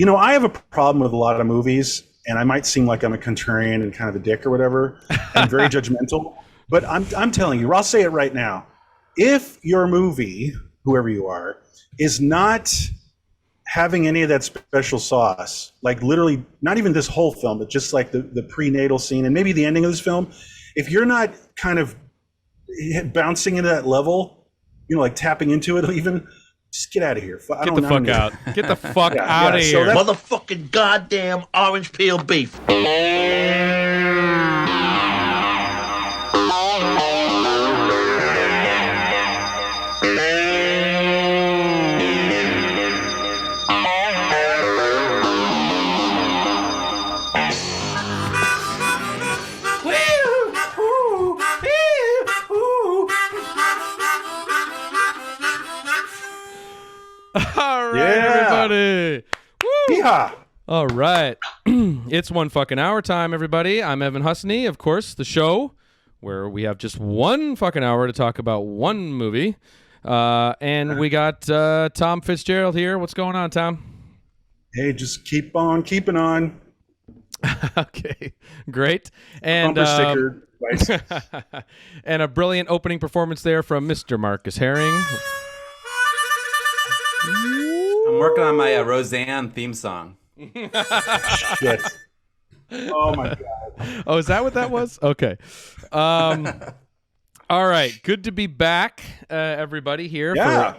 I have a problem with a lot of movies, and I might seem like I'm a contrarian and kind of a dick or whatever. I'm very judgmental, but I'm telling you, I'll say it right now. If your movie, whoever you are, is not having any of that special sauce, like literally not even this whole film, but just like the prenatal scene and maybe the ending of this film, if you're not kind of bouncing into that level, like tapping into it even, just get out of here. Get the fuck out. Get the fuck out of here. Motherfucking goddamn orange peel beef. All right, everybody. Woo! Yeehaw. All right. It's one fucking hour time, everybody. I'm Evan Husney, of course, the show where we have just 1 fucking hour to talk about one movie. And we got Tom Fitzgerald here. What's going on, Tom? Hey, just keep on keeping on. Okay, great. And Bumper sticker. and a brilliant opening performance there from Mr. Marcus Herring. I'm working on my Roseanne theme song. Shit. Oh my god. Oh, is that what that was? Okay. All right. Good to be back, everybody, here for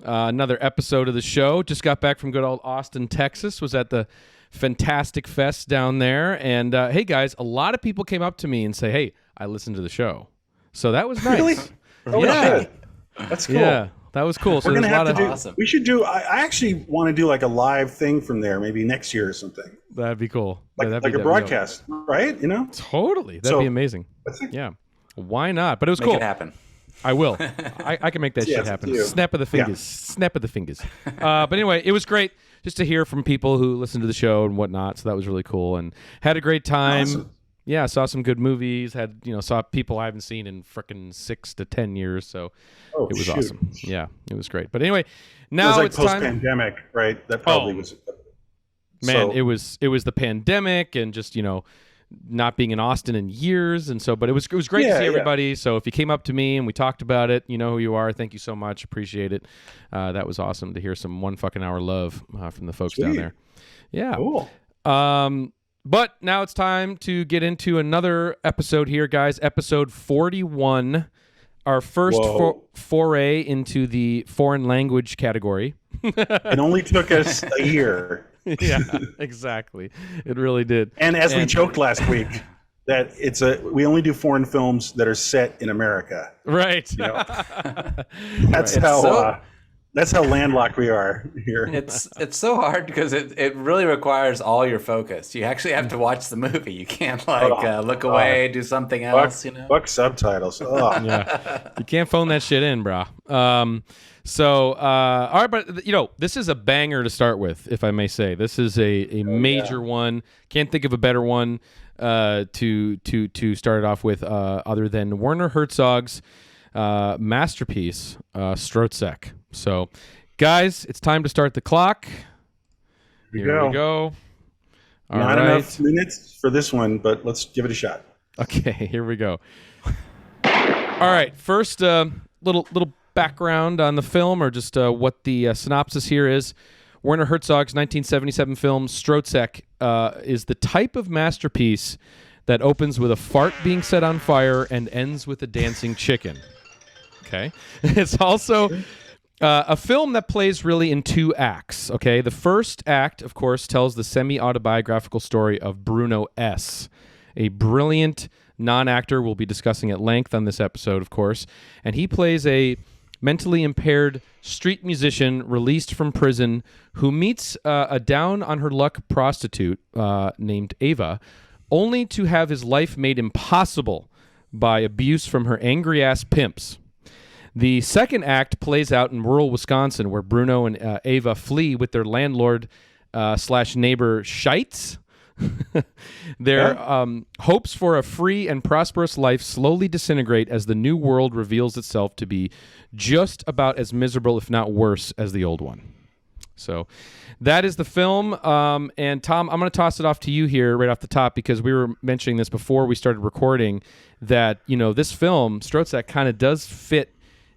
another episode of the show. Just got back from good old Austin, Texas. Was at the Fantastic Fest down there. And hey, guys, a lot of people came up to me and say, hey, I listened to the show. So that was nice. Really? Oh, yeah. shit. That's cool. Yeah. That was cool. So We're gonna have to do. awesome. We should do. I actually want to do like a live thing from there, maybe next year or something. That'd be cool. Like, that'd like be a broadcast, right? Totally. That'd be amazing. Yeah. Why not? But it was Make cool. it happen. I will. I can make that shit happen. Snap of the fingers. Yeah. Snap of the fingers. But anyway, it was great just to hear from people who listen to the show and whatnot. So that was really cool and had a great time. Awesome. Yeah, saw some good movies. Saw people I haven't seen in frickin' 6 to 10 years. So it was awesome. Yeah, it was great. But anyway, now it was like it's post-pandemic, right? That probably was. Man, it was the pandemic and just not being in Austin in years, and so. But it was great to see everybody. Yeah. So if you came up to me and we talked about it, you know who you are. Thank you so much. Appreciate it. That was awesome to hear some 1 fucking hour love from the folks down there. Yeah. Cool. But now it's time to get into another episode here, guys. Episode 41, our first foray into the foreign language category. It only took us a year. Yeah, exactly. It really did. And as we joked last week, that we only do foreign films that are set in America. Right. That's how landlocked we are here. It's so hard because it really requires all your focus. You actually have to watch the movie. You can't look away, do something else. Fuck subtitles. Oh. Yeah, you can't phone that shit in, bro. All right, but this is a banger to start with, if I may say. This is a major one. Can't think of a better one to start it off with other than Werner Herzog's masterpiece, Stroszek. So, guys, it's time to start the clock. Here we go. Not enough minutes for this one, but let's give it a shot. Okay, here we go. All right, first, little background on the film, or just what the synopsis here is. Werner Herzog's 1977 film Stroszek is the type of masterpiece that opens with a fart being set on fire and ends with a dancing chicken. Okay, it's also a film that plays really in 2 acts. Okay, the first act, of course, tells the semi-autobiographical story of Bruno S, a brilliant non-actor we'll be discussing at length on this episode, of course, and he plays a mentally impaired street musician released from prison who meets a down-on-her-luck prostitute named Ava, only to have his life made impossible by abuse from her angry-ass pimps. The second act plays out in rural Wisconsin, where Bruno and Ava flee with their landlord / neighbor Scheitz. Their hopes for a free and prosperous life slowly disintegrate as the new world reveals itself to be just about as miserable, if not worse, as the old one. So that is the film. And Tom, I'm going to toss it off to you here right off the top, because we were mentioning this before we started recording, that, this film, Stroszek, kind of does fit.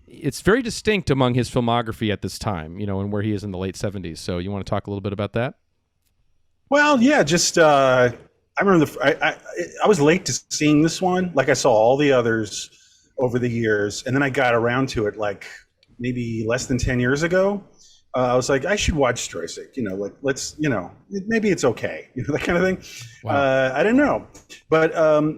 It's very distinct among his filmography at this time, and where he is in the late 70s. So you want to talk a little bit about that? Well, yeah, just I remember I was late to seeing this one. Like, I saw all the others over the years, and then I got around to it like maybe less than 10 years ago. I was like, I should watch Stroszek, let's, maybe it's okay, that kind of thing. Wow. I didn't know, but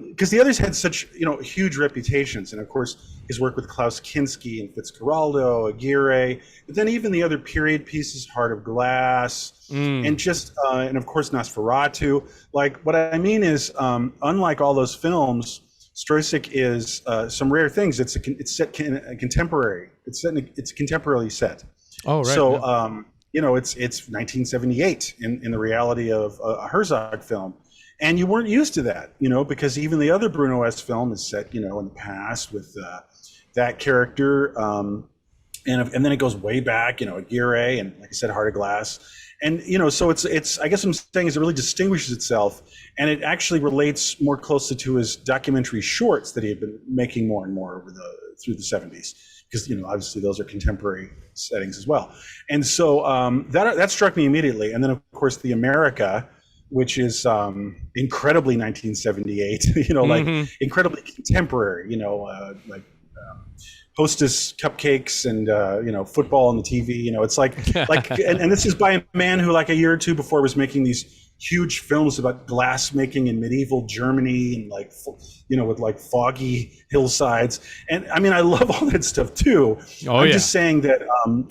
because the others had such, huge reputations, and of course his work with Klaus Kinski and Fitzcarraldo, Aguirre, but then even the other period pieces, Heart of Glass, and just and of course Nosferatu. Like, what I mean is, unlike all those films, Stroszek is some rare things. It's set contemporary. It's contemporarily set. Oh, right. So, yeah. It's 1978 in the reality of a Herzog film. And you weren't used to that, because even the other Bruno S film is set, in the past with that character. And then it goes way back, Aguirre, and like I said, Heart of Glass. And, so it's I guess what I'm saying is it really distinguishes itself, and it actually relates more closely to his documentary shorts that he had been making more and more through the 70s. Because, obviously those are contemporary settings as well. And so that struck me immediately. And then, of course, the America, which is incredibly 1978, like incredibly contemporary, Hostess cupcakes and, football on the TV. It's like and this is by a man who, like, a year or two before, was making these huge films about glass making in medieval Germany, and with like foggy hillsides. And I mean, I love all that stuff too. I'm just saying that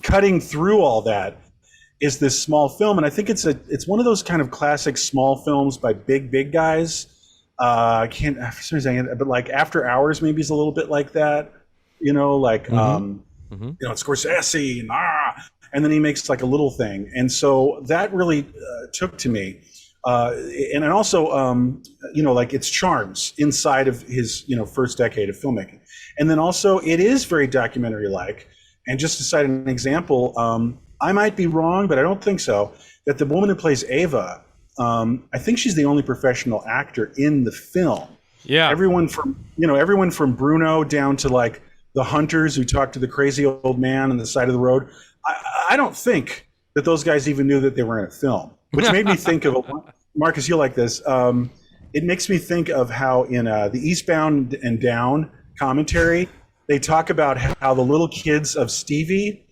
cutting through all that is this small film. And I think it's one of those kind of classic small films by big guys. I can't, for some reason, but like After Hours maybe is a little bit like that, Scorsese and then he makes like a little thing. And so that really took to me. And also, like its charms inside of his, first decade of filmmaking. And then also it is very documentary-like. And just to cite an example, I might be wrong, but I don't think so, that the woman who plays Ava, I think she's the only professional actor in the film. Yeah. Everyone from Bruno down to like the hunters who talk to the crazy old man on the side of the road. I don't think that those guys even knew that they were in a film. Which made me think of, Marcus, you'll like this. It makes me think of how in the Eastbound and Down commentary, they talk about how the little kids of Stevie,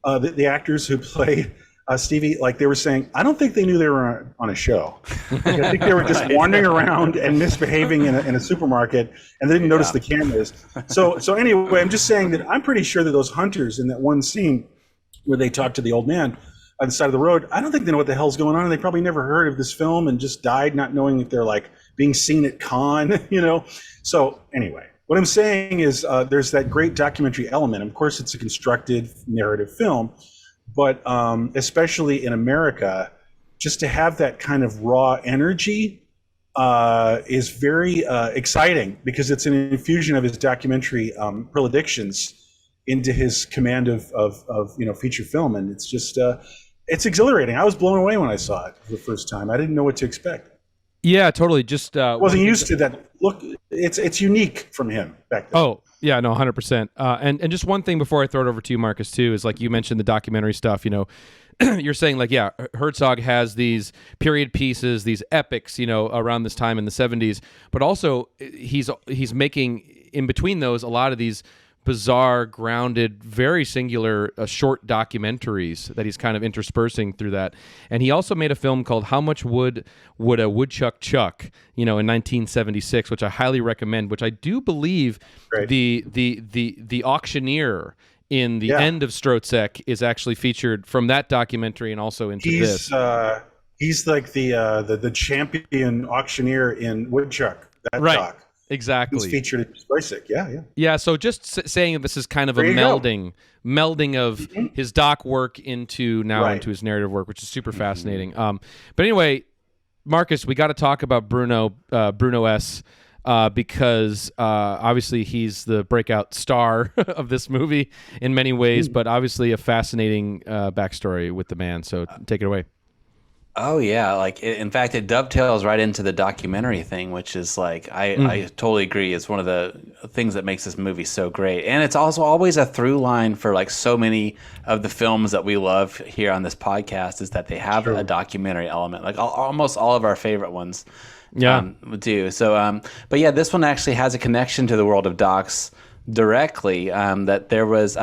the actors who play Stevie, like they were saying, I don't think they knew they were on a show. I think they were just wandering around and misbehaving in a supermarket, and they didn't notice the cameras. So anyway, I'm just saying that I'm pretty sure that those hunters in that one scene where they talk to the old man on the side of the road, I don't think they know what the hell's going on, and they probably never heard of this film and just died not knowing that they're like being seen at Cannes, So anyway, what I'm saying is there's that great documentary element. Of course, it's a constructed narrative film, but especially in America, just to have that kind of raw energy is very exciting, because it's an infusion of his documentary predilections into his command of feature film, and it's just it's exhilarating. I was blown away when I saw it for the first time. I didn't know what to expect. Yeah, totally. Just wasn't used to that. Look, it's unique from him back then. Oh yeah, no, 100%. And just one thing before I throw it over to you, Marcus, too, is like you mentioned the documentary stuff. You're saying like, yeah, Herzog has these period pieces, these epics, around this time in the 70s, but also he's making in between those a lot of these bizarre, grounded, very singular short documentaries that he's kind of interspersing through that. And he also made a film called How Much Wood Would a Woodchuck Chuck, in 1976, which I highly recommend, which I do believe the auctioneer in the end of Stroszek is actually featured from that documentary and also into this. He's like the champion auctioneer in Woodchuck, that doc. Exactly. He's featured in Stroszek. Yeah. Yeah, so just saying that this is kind of a melding of his doc work into his narrative work, which is super fascinating. But anyway, Marcus, we got to talk about Bruno S. because obviously he's the breakout star of this movie in many ways, but obviously a fascinating backstory with the man. So take it away. Oh yeah, like in fact, it dovetails right into the documentary thing, which is like I totally agree. It's one of the things that makes this movie so great, and it's also always a through line for like so many of the films that we love here on this podcast is that they have a documentary element. Like almost all of our favorite ones, do. So, but yeah, this one actually has a connection to the world of docs directly. That there was,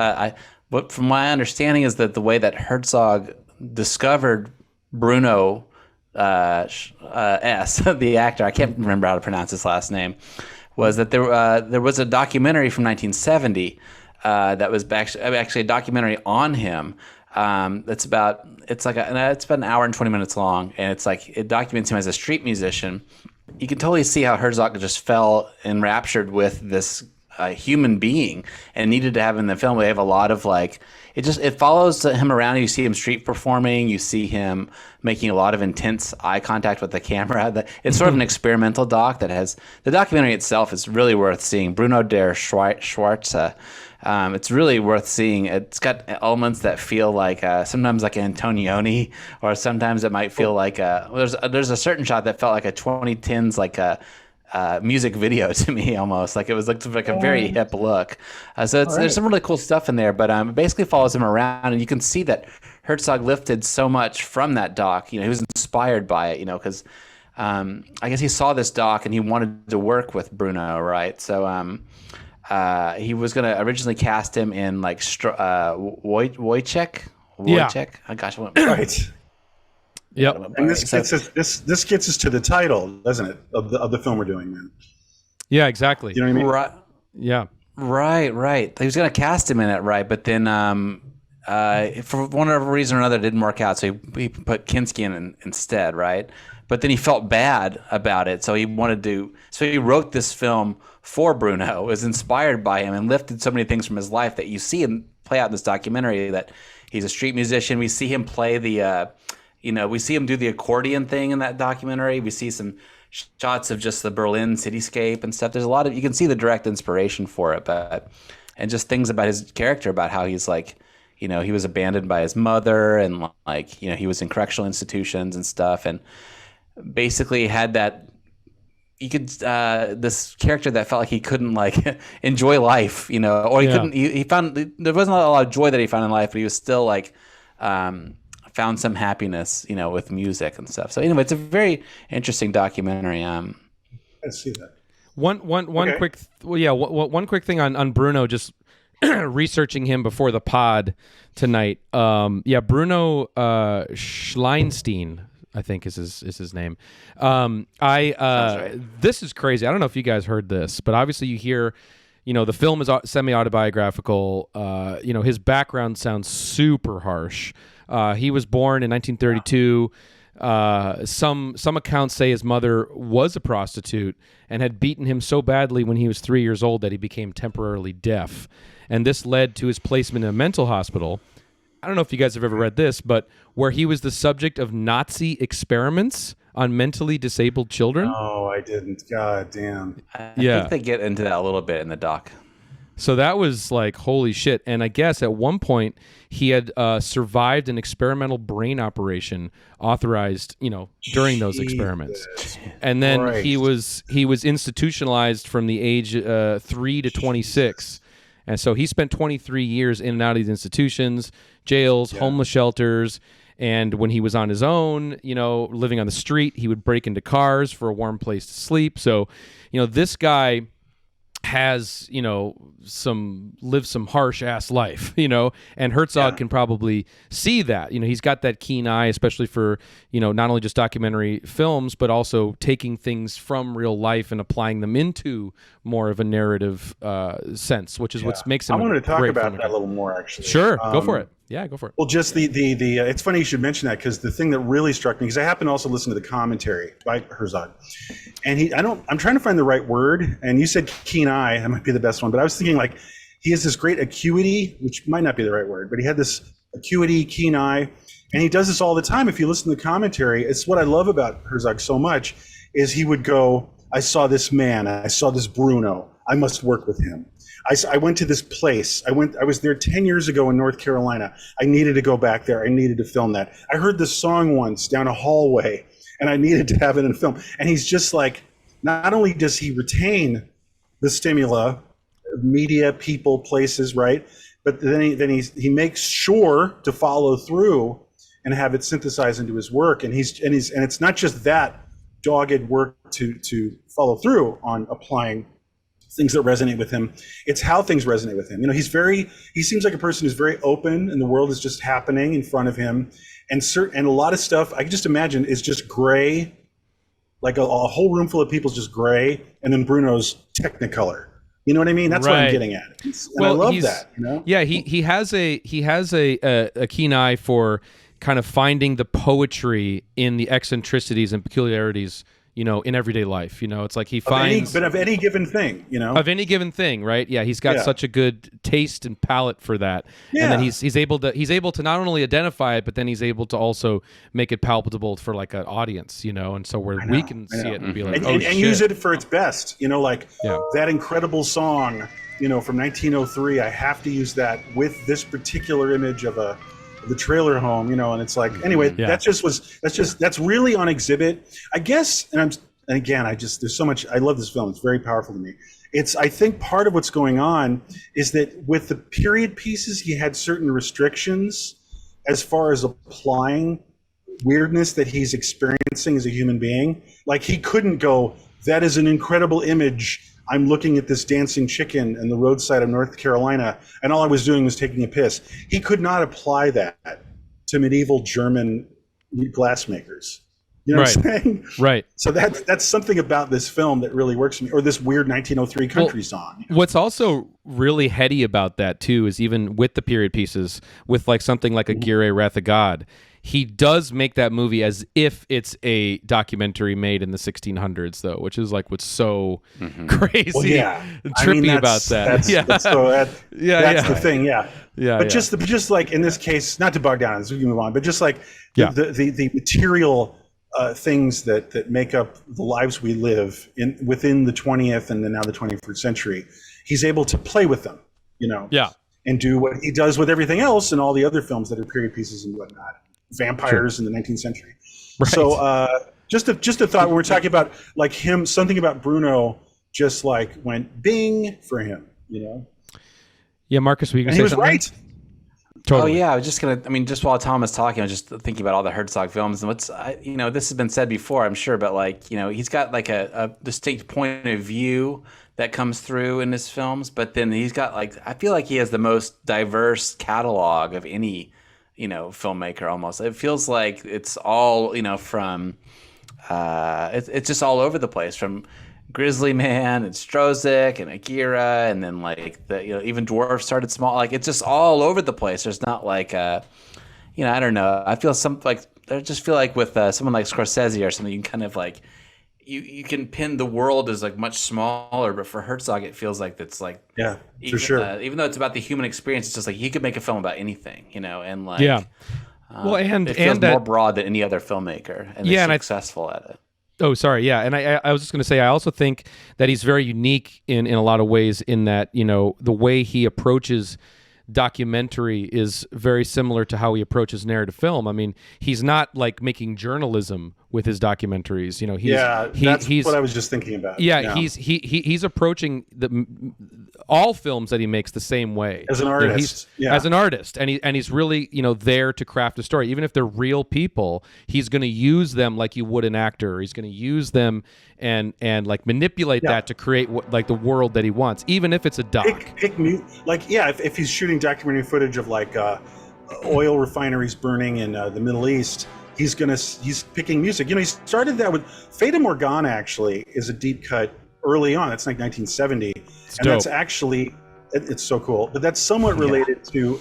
what from my understanding is that the way that Herzog discovered Bruno S, the actor, I can't remember how to pronounce his last name, was that there was a documentary from 1970 that was actually a documentary on him. It's about an hour and 20 minutes long, and it's like it documents him as a street musician. You can totally see how Herzog just fell enraptured with this human being and needed to have in the film. We have a lot of like it follows him around. You see him street performing. You see him making a lot of intense eye contact with the camera. It's sort of an experimental doc that has the documentary itself is really worth seeing. Bruno der Schwarze. It's really worth seeing. It's got elements that feel like sometimes like Antonioni, or sometimes it might feel like there's a certain shot that felt like a 2010s like a music video to me almost. Like it looked like a very hip look. So there's some really cool stuff in there, but it basically follows him around, and you can see that Herzog lifted so much from that doc. You know, he was inspired by it, you know, because I guess he saw this doc and he wanted to work with Bruno, right? So he was going to originally cast him in like Wojciech. Oh gosh, I went Right. Yep. And this gets us to the title, doesn't it, of the film we're doing, then? Yeah, exactly. You know what I mean? Right. Yeah. Right. He was going to cast him in it, right? But then for one reason or another, it didn't work out. So he put Kinski in instead, right? But then he felt bad about it. So he wrote this film for Bruno. It was inspired by him and lifted so many things from his life that you see him play out in this documentary, that he's a street musician. We see him play we see him do the accordion thing in that documentary. We see some shots of just the Berlin cityscape and stuff. There's a lot of, you can see the direct inspiration for it, and just things about his character, about how he's like, you know, he was abandoned by his mother, and like, you know, he was in correctional institutions and stuff, and basically had that, you could, this character that felt like he couldn't like enjoy life, you know, or he found, there wasn't a lot of joy that he found in life, but he was still like, found some happiness, you know, with music and stuff. So anyway, it's a very interesting documentary. I see that. One quick thing on Bruno, just researching him before the pod tonight. Bruno Schleinstein, I think is his name. Right. This is crazy. I don't know if you guys heard this, but obviously you hear, you know, the film is semi-autobiographical. You know, his background sounds super harsh. He was born in 1932. Some accounts say his mother was a prostitute and had beaten him so badly when he was 3 years old that he became temporarily deaf. And this led to his placement in a mental hospital. I don't know if you guys have ever read this, but where he was the subject of Nazi experiments on mentally disabled children. Oh, I didn't. God damn. I think they get into that a little bit in the doc. So that was like, holy shit. And I guess at one point he had survived an experimental brain operation authorized, you know, during those experiments. And then he was institutionalized from the age 3 to 26. And so he spent 23 years in and out of these institutions, jails, homeless shelters. And when he was on his own, you know, living on the street, he would break into cars for a warm place to sleep. So, you know, this guy has, you know, lived some harsh ass life, you know, and Herzog can probably see that. You know, he's got that keen eye, especially for, you know, not only just documentary films, but also taking things from real life and applying them into more of a narrative sense, which is what makes him. I wanted to talk about filmmaker. that a little more, actually. Sure, go for it. Yeah, go for it. Well, just the it's funny you should mention that, because the thing that really struck me, because I happen to also listen to the commentary by Herzog, and I'm trying to find the right word, and you said keen eye, that might be the best one, but I was thinking like he has this great acuity, which might not be the right word, but he had this acuity, keen eye, and he does this all the time. If you listen to the commentary, it's what I love about Herzog so much, is he would go, I saw this man. I saw this Bruno. I must work with him. I went to this place. I was there 10 years ago in North Carolina. I needed to go back there. I needed to film that. I heard this song once down a hallway, and I needed to have it in a film. And he's just like, not only does he retain the stimula, media, people, places, right? But then he makes sure to follow through and have it synthesized into his work. And it's not just that dogged work to follow through on applying things that resonate with him. It's how things resonate with him. You know, he seems like a person who's very open, and the world is just happening in front of him. And a lot of stuff I can just imagine is just gray, like a whole room full of people is just gray, and then Bruno's Technicolor. You know what I mean? That's what I'm getting at. And I love that. You know? Yeah, he has a keen eye for kind of finding the poetry in the eccentricities and peculiarities, you know, in everyday life. You know, it's like he finds of any given thing, you know, of any given thing, right? Yeah, he's got such a good taste and palate for that, and then he's able to not only identify it, but then he's able to also make it palpable for like an audience, you know, and so where we can see it and be like, and use it for its best, you know, like that incredible song, you know, from 1903. I have to use that with this particular image of the trailer home, you know, and it's like, anyway, that's really on exhibit, I guess. And again, there's so much, I love this film. It's very powerful to me. I think part of what's going on is that with the period pieces, he had certain restrictions as far as applying weirdness that he's experiencing as a human being. Like, he couldn't go, that is an incredible image. I'm looking at this dancing chicken in the roadside of North Carolina, and all I was doing was taking a piss. He could not apply that to medieval German glassmakers. You know what I'm saying? Right. So that's something about this film that really works for me, or this weird 1903 country song. You know? What's also really heady about that, too, is even with the period pieces, with like something like Aguirre, Wrath of God, he does make that movie as if it's a documentary made in the 1600s, though, which is like what's so crazy and trippy about that. That's the thing, But just like in this case, not to bog down, as we can move on, but just like the material things that make up the lives we live within the 20th and then now the 21st century, he's able to play with them, you know, and do what he does with everything else and all the other films that are period pieces and whatnot. Vampires in the 19th century. Right. So just a thought when we're talking about like him, something about Bruno just like went bing for him, you know? Yeah, Marcus, were you going to say something? He was right. Totally. Oh yeah, I was just gonna. I mean, just while Tom was talking, I was just thinking about all the Herzog films and you know, this has been said before, I'm sure, but like, you know, he's got like a distinct point of view that comes through in his films, but then he's got like, I feel like he has the most diverse catalog of any, you know, filmmaker almost. It feels like it's all, you know, from it's just all over the place, from Grizzly Man and Stroszek and Aguirre, and then like the, you know, even Dwarf started small. Like, it's just all over the place. There's not like you know, I don't know. I just feel like with someone like Scorsese or something, you can kind of like you can pin the world as like much smaller, but for Herzog, it feels like it's like for sure. Even though it's about the human experience, it's just like he could make a film about anything, you know, and like well, and it feels and that, more broad than any other filmmaker, and they're successful at it. Oh, sorry. Yeah. And I was just going to say, I also think that he's very unique in a lot of ways, in that, you know, the way he approaches documentary is very similar to how he approaches narrative film. I mean, he's not like making journalism with his documentaries. You know, he's what I was just thinking about. Yeah, he's approaching all films that he makes the same way as an artist. As an artist, and he's really, you know, there to craft a story. Even if they're real people, he's going to use them like you would an actor. He's going to use them and like manipulate that to create like the world that he wants, even if it's a doc. If he's shooting documentary footage of like oil refineries burning in the Middle East, he's picking music. You know, he started that with Fata Morgana. Actually, is a deep cut early on. It's like 1970, that's actually it's so cool. But that's somewhat related to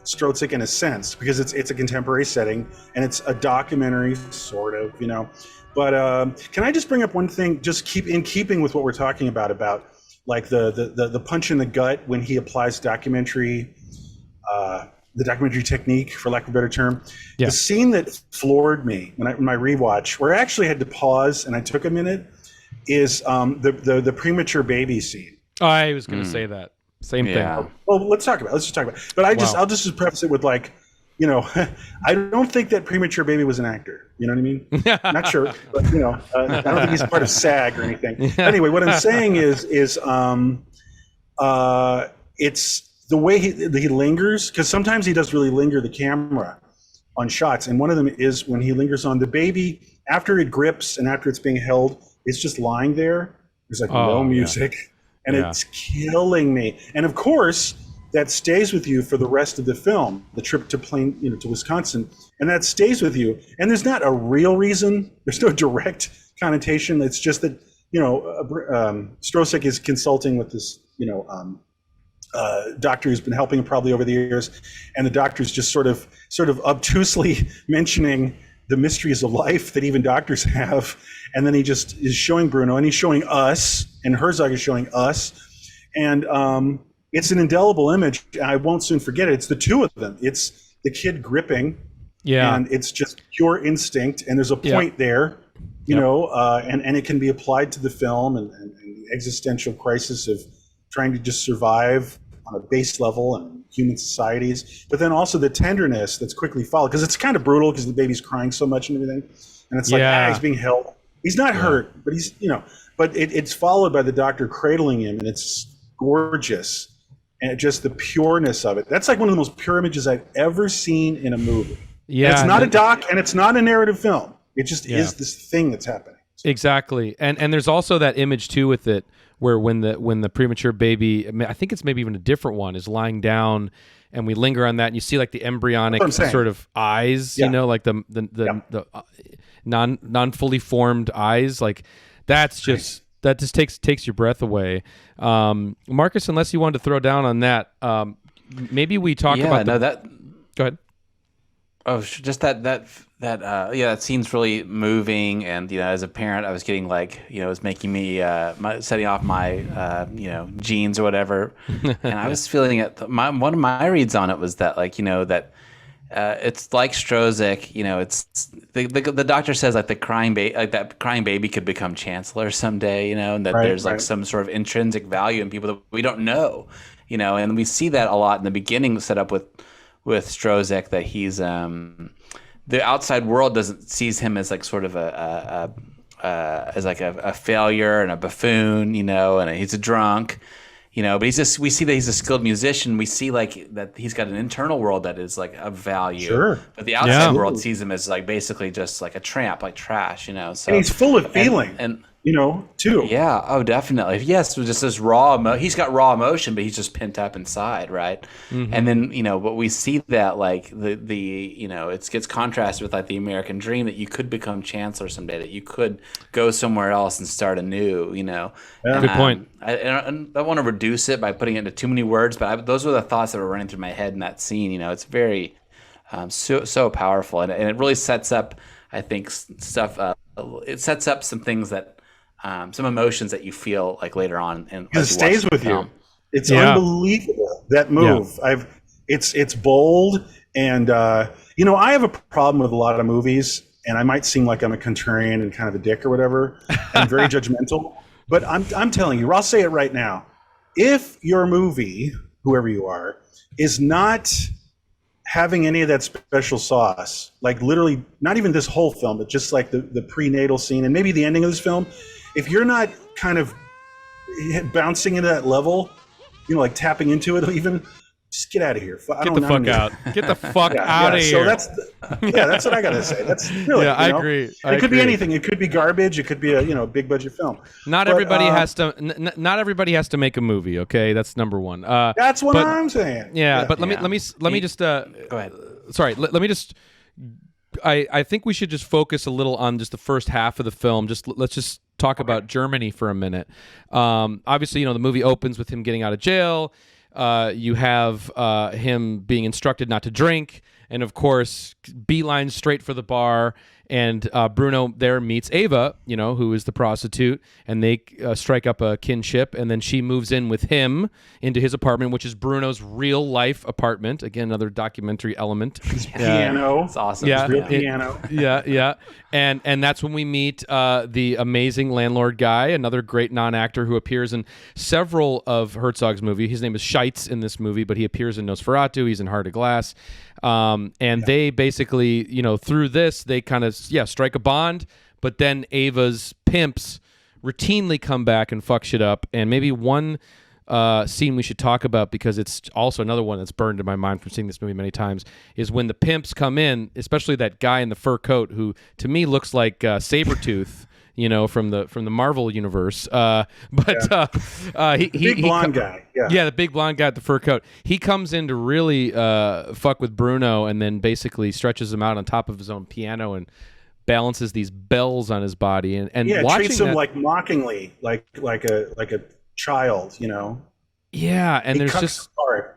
Stroszek in a sense, because it's a contemporary setting and it's a documentary sort of, you know. But can I just bring up one thing, just in keeping with what we're talking about like the punch in the gut when he applies documentary. The documentary technique, for lack of a better term. The scene that floored me when my rewatch, where I actually had to pause and I took a minute, is the premature baby scene. Oh, I was going to say that same Yeah. thing. Well, let's just talk about it. But I'll just preface it with like, you know, I don't think that premature baby was an actor. You know what I mean? Not sure, but you know, I don't think he's part of SAG or anything. Anyway, what I'm saying is it's the way he lingers, because sometimes he does really linger the camera on shots, and one of them is when he lingers on the baby after it grips and after it's being held, it's just lying there. There's like no music, and it's killing me. And of course, that stays with you for the rest of the film, the trip to to Wisconsin, and that stays with you. And there's not a real reason. There's no direct connotation. It's just that, you know, Stroszek is consulting with this, doctor who's been helping him probably over the years, and the doctor's just sort of obtusely mentioning the mysteries of life that even doctors have, and then he just is showing Bruno, and he's showing us, and Herzog is showing us, and it's an indelible image. I won't soon forget it. It's the two of them. It's the kid gripping, and it's just pure instinct, and there's a point there, you know, and it can be applied to the film and the existential crisis of trying to just survive on a base level and human societies, but then also the tenderness that's quickly followed, because it's kind of brutal because the baby's crying so much and everything, and it's like he's being held. He's not hurt, but he's, you know, but it's followed by the doctor cradling him, and it's gorgeous, and just the pureness of it. That's like one of the most pure images I've ever seen in a movie. Yeah, and it's not a doc, and it's not a narrative film. It just is this thing that's happening. Exactly, and there's also that image too with it, where when the premature baby, I think it's maybe even a different one, is lying down, and we linger on that, and you see like the embryonic sort of eyes, you know, like the non fully formed eyes, like that just takes your breath away. Marcus, unless you wanted to throw down on that, maybe we talk about that. Go ahead. Oh, just that scene's really moving, and you know, as a parent, I was getting like, you know, it was making me setting off my genes or whatever, and I was feeling it. One of my reads on it was that, like, you know, that it's like Stroszek, you know, it's the doctor says like that crying baby could become chancellor someday, you know, and that there's like some sort of intrinsic value in people that we don't know, you know, and we see that a lot in the beginning, set up with Stroszek, that he's the outside world sees him as like sort of a failure and a buffoon, you know, and he's a drunk, you know, but we see that he's a skilled musician. We see like that he's got an internal world that is like of value. Sure. But the outside world sees him as like basically just like a tramp, like trash, you know. So, and he's full of feeling. And you know, too. Yeah. Oh, definitely. Yes, just this raw he's got raw emotion, but he's just pent up inside, right? Mm-hmm. And then, you know, but we see that like the you know, it gets contrasted with like the American dream, that you could become chancellor someday, that you could go somewhere else and start anew, you know. Yeah. Good point. I don't want to reduce it by putting it into too many words, but those were the thoughts that were running through my head in that scene. You know, it's very so powerful, and it really sets up, I think, stuff. It sets up some things that. Some emotions that you feel like later on, and it stays with you. It's unbelievable, that move. Yeah. It's bold, and you know, I have a problem with a lot of movies, and I might seem like I'm a contrarian and kind of a dick or whatever. I'm very judgmental, but I'm telling you, I'll say it right now. If your movie, whoever you are, is not having any of that special sauce, like literally not even this whole film, but just like the prenatal scene and maybe the ending of this film, if you're not kind of bouncing into that level, you know, like tapping into it even, just get out of here. Get the fuck out. Get the fuck out of here. So that's what I gotta say. That's really, I agree. It could be anything. It could be garbage. It could be a big budget film. Not everybody has to. Not everybody has to make a movie. Okay, that's number one. That's what I'm saying. Yeah, but let me just go ahead. Sorry, let me just. I think we should just focus a little on just the first half of the film. Let's just talk about Germany for a minute. Obviously, you know, the movie opens with him getting out of jail. You have him being instructed not to drink, and of course, beeline straight for the bar. And Bruno there meets Ava, who is the prostitute, and they strike up a kinship, and then she moves in with him into his apartment, which is Bruno's real life apartment. Again, another documentary element. Piano. It's awesome. Yeah, Real piano. Yeah. And that's when we meet the amazing landlord guy, another great non-actor who appears in several of Herzog's movies. His name is Scheitz in this movie, but he appears in Nosferatu. He's in Heart of Glass. They basically, through this, they kind of, strike a bond, but then Ava's pimps routinely come back and fuck shit up. And maybe one scene we should talk about, because it's also another one that's burned in my mind from seeing this movie many times, is when the pimps come in, especially that guy in the fur coat who to me looks like Sabretooth, from the Marvel universe. The big blonde guy. Yeah, the big blonde guy with the fur coat. He comes in to really fuck with Bruno, and then basically stretches him out on top of his own piano and balances these bells on his body. And watching treats him that, like mockingly, like a child. Yeah, and there's just apart.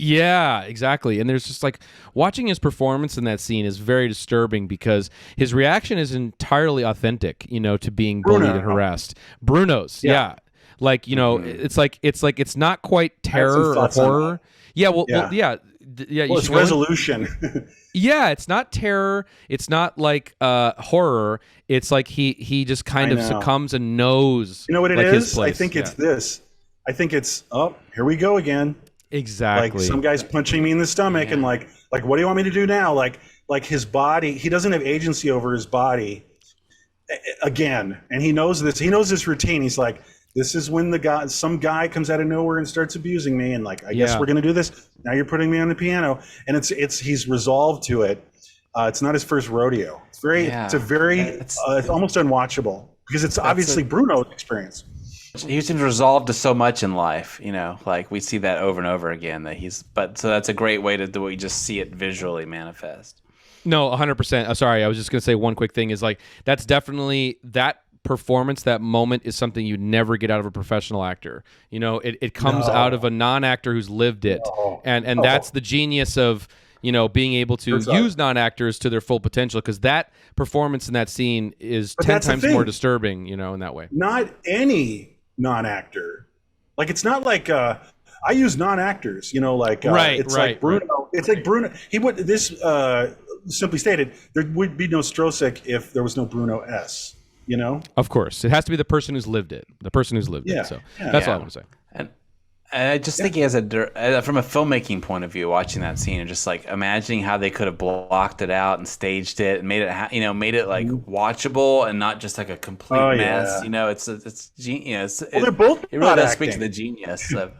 Yeah, exactly. And there's just like watching his performance in that scene is very disturbing because his reaction is entirely authentic, to being bullied and harassed. Bruno's, yeah. Like, it's not quite terror or horror. It's resolution. Yeah, it's not terror. It's not like horror. It's like he just kind of succumbs and knows. You know what it is? I think it's this. I think it's, here we go again. Exactly. Like some guy's punching me in the stomach and like what do you want me to do now? Like his body, he doesn't have agency over his body again. And he knows this. He knows this routine. He's like, this is when some guy comes out of nowhere and starts abusing me, and like, I guess we're gonna do this. Now you're putting me on the piano, and he's resolved to it. It's not his first rodeo. It's almost unwatchable because it's obviously Bruno's experience. He seems resolved to so much in life, like we see that over and over again. So that's a great way to do it. You just see it visually manifest. No, 100%. Sorry, I was just gonna say one quick thing is like that's definitely that performance, that moment is something you never get out of a professional actor. It comes out of a non-actor who's lived it, and that's the genius of being able to use non-actors to their full potential, because that performance in that scene is 10 times more disturbing, in that way. Not any non-actor, like it's not like I use non-actors, like Bruno. It's like Bruno. He would simply stated, there would be no Stroszek if there was no Bruno S. Of course, it has to be the person who's lived it. The person who's lived it. So that's all I want to say. And I just think he has from a filmmaking point of view, watching that scene and just like imagining how they could have blocked it out and staged it and made it, made it like watchable and not just like a complete mess. It's genius. They're both. It really does speak to the genius of.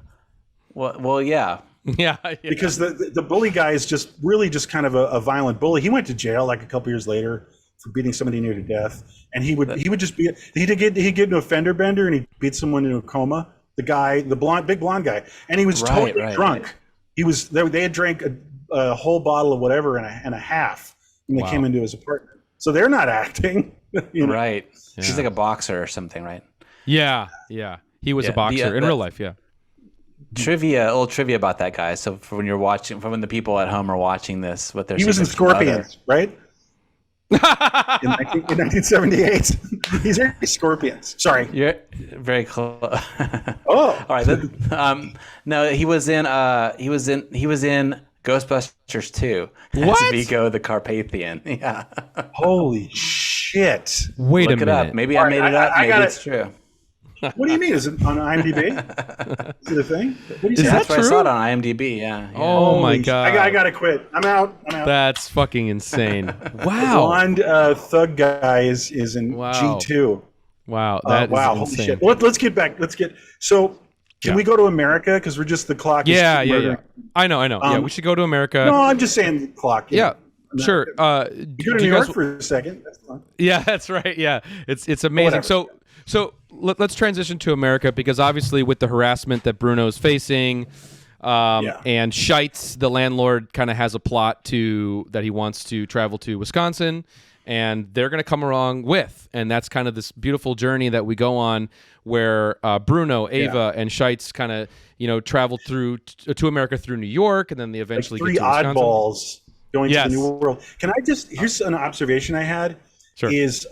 Well, yeah. Yeah. Because the bully guy is just kind of a violent bully. He went to jail like a couple years later for beating somebody near to death, and he'd get into a fender bender and he'd beat someone into a coma. The guy, big blonde guy, and he was totally drunk. Right. They had drank a whole bottle of whatever and a half when they came into his apartment. So they're not acting. Right. Yeah. She's like a boxer or something, right? Yeah. He was a boxer in real life. Yeah. A little trivia about that guy. So for when the people at home are watching this, what they're he was in Scorpions, right? in 1978, he's in Scorpions. Sorry, you're very close. All right. No, he was in Ghostbusters 2. What? As Vigo the Carpathian. Yeah. Holy shit! Wait a minute. Look it up. Maybe I made it up. Maybe it's true. What do you mean? Is it on IMDb? Is it a thing? That's where I saw it on IMDb. Yeah. Oh my god! I gotta quit. I'm out. That's fucking insane. Wow. Blonde thug guy is in G2. Wow. That is holy insane. shit. Let's get back. So can we go to America? Because we're just the clock. Yeah. I know. Yeah, we should go to America. No, I'm just saying the clock. Yeah. Sure. You go to New York for a second. That's fine. Yeah, that's right. Yeah, it's amazing. So let's transition to America, because obviously with the harassment that Bruno's facing, and Scheitz, the landlord, kind of has a plot that he wants to travel to Wisconsin, and they're going to come along with, and that's kind of this beautiful journey that we go on where Bruno, Ava, and Scheitz kind of travel through to America through New York, and then they eventually like get to Wisconsin. Oddballs. going to Yes. the New World. Can I just, here's an observation I had, Sure. is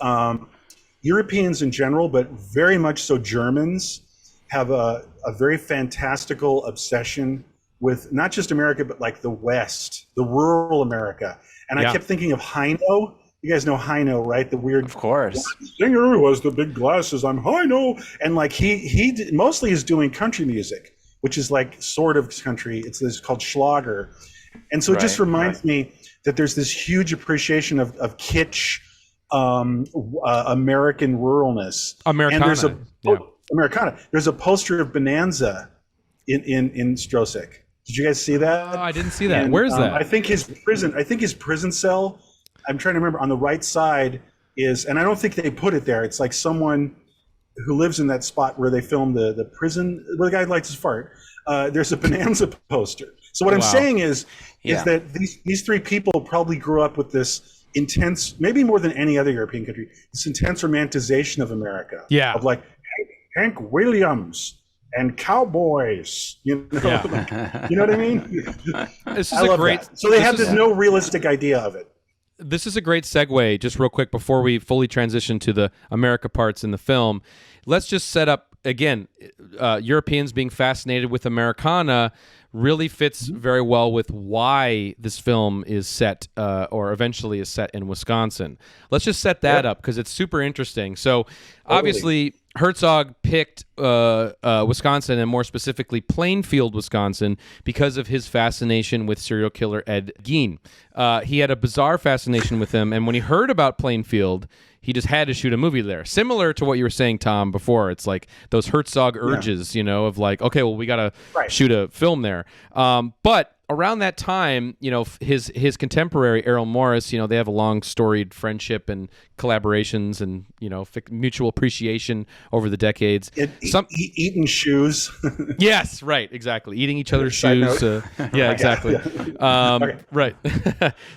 Europeans in general, but very much so Germans, have a very fantastical obsession with not just America, but like the West, the rural America. And I kept thinking of Heino. You guys know Heino, right? The weird Of course. singer who has the big glasses. I'm Heino. And like he mostly is doing country music, which is like sort of country. It's called Schlager. And so it just reminds me that there's this huge appreciation of kitsch, American ruralness. Americana. And Americana. There's a poster of Bonanza in Stroszek. Did you guys see that? Oh, I didn't see that. And, Where's that? I think his prison cell, I'm trying to remember, on the right side is, and I don't think they put it there. It's like someone who lives in that spot where they filmed the prison, where the guy lights his fart. There's a Bonanza poster. So what I'm saying is that these three people probably grew up with this intense, maybe more than any other European country, this intense romanticization of America. Yeah. Of like Hank Williams and cowboys, you know, you know what I mean? This is I love great. that. So they have this no realistic idea of it. This is a great segue, just real quick, before we fully transition to the America parts in the film. Let's just set up, again, Europeans being fascinated with Americana really fits very well with why this film is set, or eventually is set in Wisconsin. Let's just set that up, because it's super interesting. So, obviously, Herzog picked Wisconsin, and more specifically Plainfield, Wisconsin, because of his fascination with serial killer Ed Gein. He had a bizarre fascination with him, and when he heard about Plainfield, he just had to shoot a movie there. Similar to what you were saying, Tom, before. It's like those Herzog urges, you know, of like, okay, well, we got to shoot a film there. But around that time, you know, his contemporary Errol Morris, you know, they have a long storied friendship and collaborations and, you know, mutual appreciation over the decades. Eating shoes. Yes, right, exactly. Eating each other's shoes. Yeah, exactly. Right.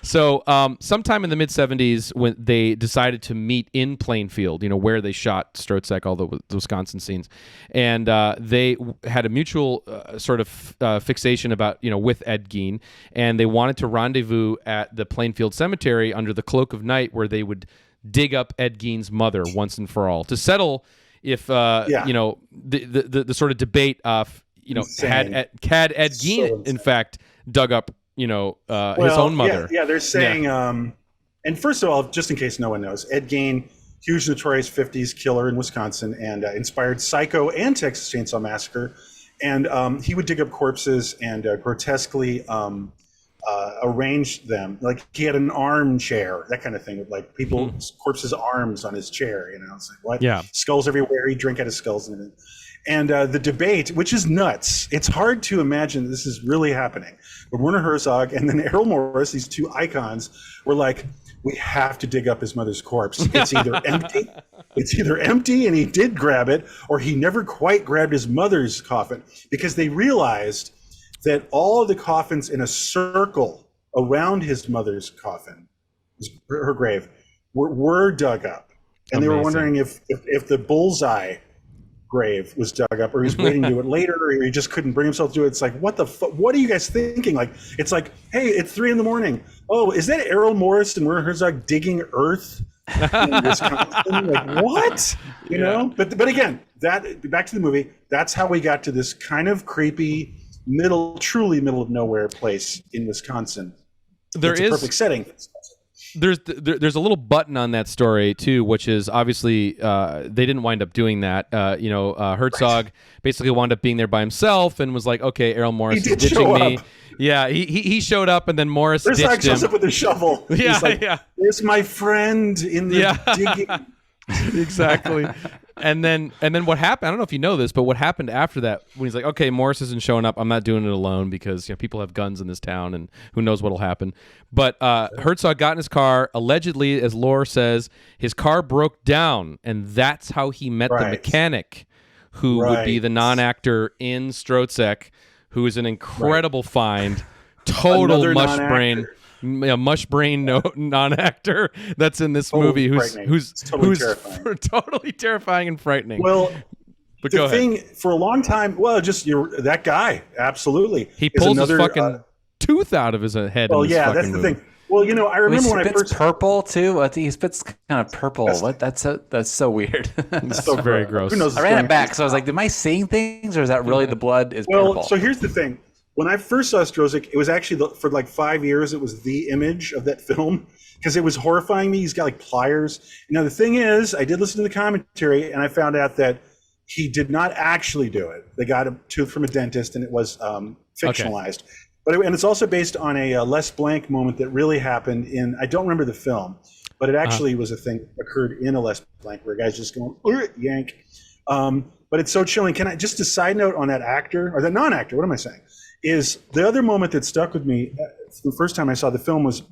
So sometime in the mid-'70s, when they decided to meet in Plainfield, you know, where they shot Stroszek, all the Wisconsin scenes, and they had a mutual sort of fixation about, you know, with Ed Gein, and they wanted to rendezvous at the Plainfield Cemetery under the cloak of night, where they would dig up Ed Gein's mother once and for all to settle if you know, the sort of debate of, you know, had Ed Gein in fact dug up, you know, his own mother. Yeah, they're saying and first of all, just in case no one knows, Ed Gein, huge notorious 50s killer in Wisconsin, and inspired Psycho and Texas Chainsaw Massacre. And he would dig up corpses and grotesquely arrange them. Like he had an armchair, that kind of thing, with like people's corpses' arms on his chair. You know, it's like what? Yeah, skulls everywhere. He'd drink out of skulls and everything. And the debate, which is nuts. It's hard to imagine this is really happening. But Werner Herzog and then Errol Morris, these two icons, were like, we have to dig up his mother's corpse. It's either empty. It's either empty and he did grab it, or he never quite grabbed his mother's coffin, because they realized that all of the coffins in a circle around his mother's coffin, her grave, were dug up. And they were wondering if the bullseye grave was dug up, or he's waiting to do it later, or he just couldn't bring himself to do it. It's like, what the fuck? What are you guys thinking? Like, it's like, hey, it's 3 a.m. Oh, is that Errol Morris and Werner Herzog digging earth in Wisconsin? Like, what? You know? But again, that back to the movie. That's how we got to this kind of creepy, truly middle of nowhere place in Wisconsin. It's a perfect setting. There's a little button on that story too, which is obviously they didn't wind up doing that. Herzog basically wound up being there by himself and was like, "Okay, Errol Morris is ditching me." Yeah, he showed up, and then Morris ditched him. Shows up with a shovel. Yeah, He's like, "There's my friend in the digging." Exactly. And then what happened? I don't know if you know this, but what happened after that, when he's like, okay, Morris isn't showing up, I'm not doing it alone, because, you know, people have guns in this town and who knows what'll happen. But Herzog got in his car. Allegedly, as lore says, his car broke down, and that's how he met the mechanic, who would be the non-actor in Stroszek, who is an incredible find, total mush brain non-actor that's in this movie, who's terrifying. Totally terrifying and frightening. Well, but the thing for a long time, that guy, absolutely. He pulls his fucking tooth out of his head. Well, in this that's the movie. thing. Well, I remember he when I spits first purple too. I think he spits kind of purple. That's so weird. It's so very gross. Who knows I ran it back, so I was like, "Am I seeing things, or is that really the blood is Well, purple?" so here's the thing. When I first saw Stroszek, it was actually for like 5 years. It was the image of that film because it was horrifying me. He's got like pliers. Now the thing is, I did listen to the commentary, and I found out that he did not actually do it. They got a tooth from a dentist, and it was fictionalized. And it's also based on a Les Blanc moment that really happened in, I don't remember the film, but it actually was a thing that occurred in a Les Blanc where a guy's just going, yank. But it's so chilling. Can I just a side note on that actor, or that non-actor, what am I saying? Is the other moment that stuck with me the first time I saw the film was,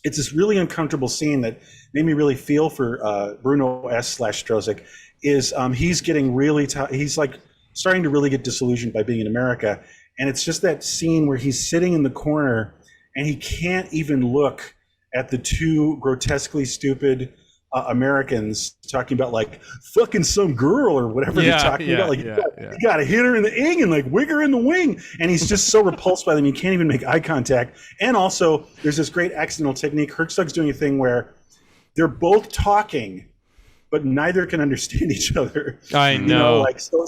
it's this really uncomfortable scene that made me really feel for Bruno S / Stroszek, is he's getting really, he's like starting to really get disillusioned by being in America. And it's just that scene where he's sitting in the corner and he can't even look at the two grotesquely stupid Americans talking about like fucking some girl or whatever they're talking about. Like you gotta hit her in the ing and like wig her in the wing. And he's just so repulsed by them, he can't even make eye contact. And also there's this great accidental technique. Herzog's doing a thing where they're both talking, but neither can understand each other. I know. Like so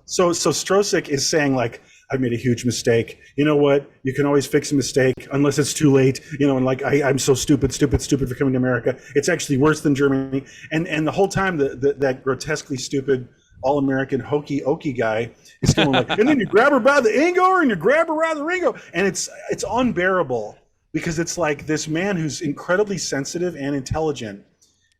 Stroszek is saying like, I've made a huge mistake. You know what? You can always fix a mistake unless it's too late. And like I'm so stupid for coming to America. It's actually worse than Germany. And the whole time that grotesquely stupid all-American hokey okey guy is going like, and then you grab her by the ingo and you grab her by the ringo. And it's unbearable because it's like this man who's incredibly sensitive and intelligent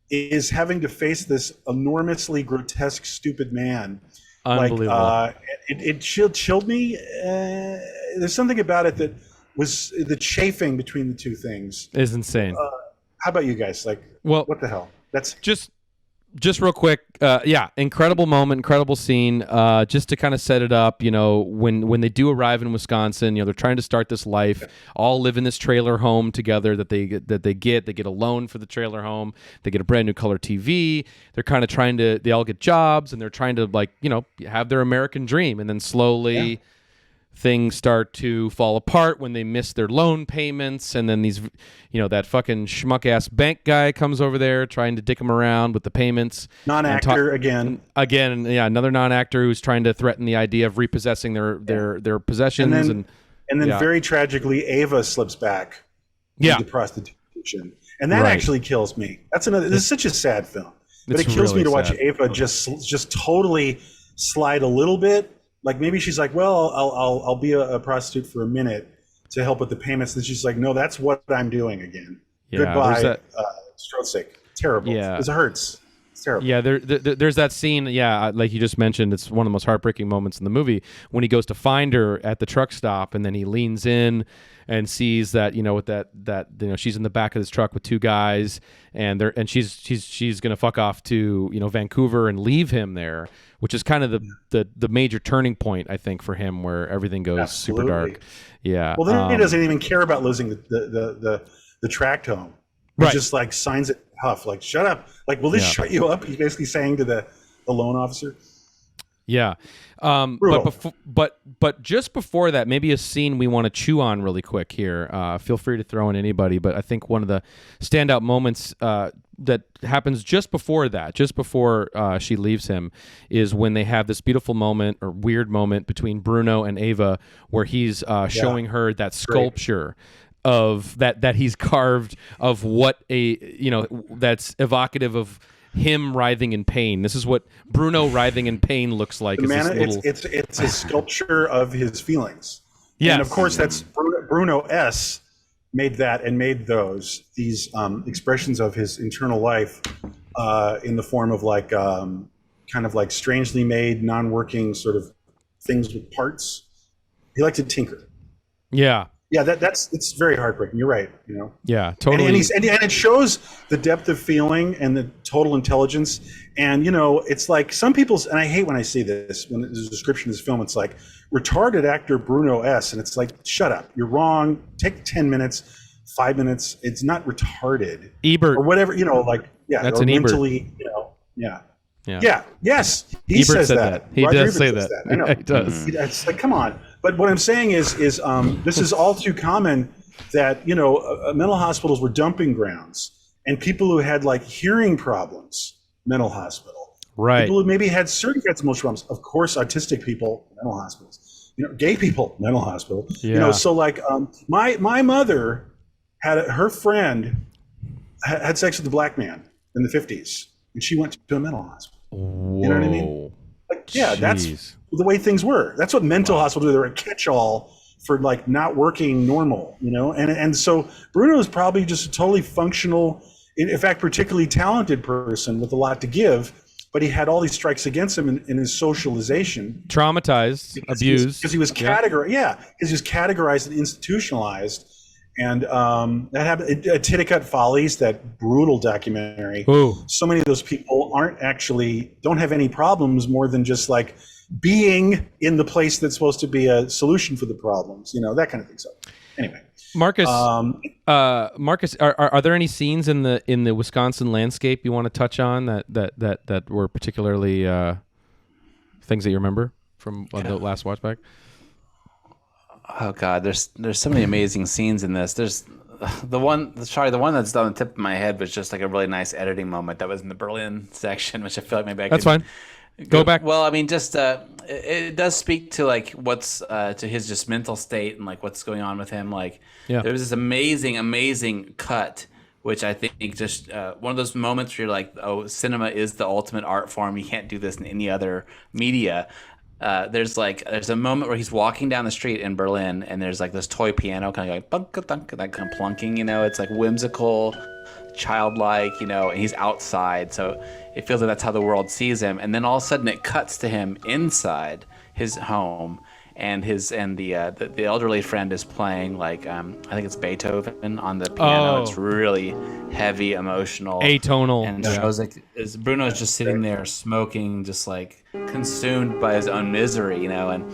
is having to face this enormously grotesque, stupid man. Unbelievable. Like, it chilled me. There's something about it that was the chafing between the two things. Is insane. How about you guys? Like, well, what the hell? That's just real quick. Incredible moment, incredible scene. Just to kind of set it up, when they do arrive in Wisconsin, they're trying to start this life, all live in this trailer home together they get a loan for the trailer home. They get a brand new color TV. They're kind of they all get jobs and they're trying to have their American dream. And then slowly things start to fall apart when they miss their loan payments, and then these that fucking schmuck ass bank guy comes over there trying to dick him around with the payments. Non-actor again, another non-actor who's trying to threaten the idea of repossessing their possessions, and then very tragically Ava slips back into prostitution, and that actually kills me. This is such a sad film, but it kills me to watch Ava just totally slide a little bit. Like maybe she's like, well, I'll be a prostitute for a minute to help with the payments. And she's like, no, that's what I'm doing again. Goodbye, Stroszek. Terrible. Yeah. It hurts. It's terrible. Yeah, there's that scene, like you just mentioned, it's one of the most heartbreaking moments in the movie when he goes to find her at the truck stop, and then he leans in and sees that, with that she's in the back of this truck with two guys, and she's gonna fuck off to Vancouver and leave him there, which is kind of the major turning point, I think, for him, where everything goes super dark. Yeah. Well, then he doesn't even care about losing the tract home. He just like signs it tough. Like, shut up. Like, will this shut you up? He's basically saying to the loan officer. Yeah. But just before that, maybe a scene we want to chew on really quick here. Feel free to throw in anybody, but I think one of the standout moments that happens just before she leaves him is when they have this beautiful moment or weird moment between Bruno and Ava where he's showing her that sculpture of that he's carved of what that's evocative of him writhing in pain. This is what Bruno writhing in pain looks like. It's a sculpture of his feelings. Yeah, and of course that's Bruno S made that and made these expressions of his internal life in the form of like kind of like strangely made, non-working sort of things with parts. He liked to tinker. Yeah. Yeah, it's very heartbreaking. You're right. Yeah, totally. And it shows the depth of feeling and the total intelligence. And it's like some people's, and I hate when I see this when there's a description of this film. It's like retarded actor Bruno S, and it's like, shut up, you're wrong. Take 10 minutes, 5 minutes. It's not retarded. Ebert or whatever. That's an mentally. Yeah. Yes. He Ebert says said that. He Roger does Ebert say says that. I know. He does. It's like, come on. But what I'm saying is this is all too common that mental hospitals were dumping grounds, and people who had like hearing problems, mental hospital. Right. People who maybe had certain kinds of emotional problems, of course, autistic people, mental hospitals. Gay people, mental hospital. Yeah. So like my mother had her friend had sex with a black man in the 50s, and she went to a mental hospital. Whoa. You know what I mean? Like, yeah, Jeez. that's the way things were. That's what mental hospitals do. They're a catch-all for like not working normal, and so Bruno is probably just a totally functional, in fact, particularly talented person with a lot to give, but he had all these strikes against him in his socialization. Traumatized, abused. Because he was categorized, because he was categorized and institutionalized. And that happened at Titicut Follies, that brutal documentary. Ooh. So many of those people don't have any problems more than just like being in the place that's supposed to be a solution for the problems, that kind of thing. So anyway, Marcus, are there any scenes in the Wisconsin landscape you want to touch on that were particularly things that you remember from the last watch back? Oh God, there's so many amazing scenes in this. There's the one that's on the tip of my head was just like a really nice editing moment that was in the Berlin section, which I feel like maybe I could. That's fine. Go back. Well, I mean, just it does speak to like what's to his just mental state and like what's going on with him. Like there was this amazing cut, which I think just one of those moments where you're like, oh, cinema is the ultimate art form. You can't do this in any other media. There's a moment where he's walking down the street in Berlin, and there's like this toy piano kind of like that kind of plunking. It's like whimsical, childlike, and he's outside, so it feels like that's how the world sees him. And then all of a sudden, it cuts to him inside his home, and the elderly friend is playing like I think it's Beethoven on the piano. Oh. It's really heavy, emotional, atonal. And Bruno is just sitting there smoking, just like consumed by his own misery, And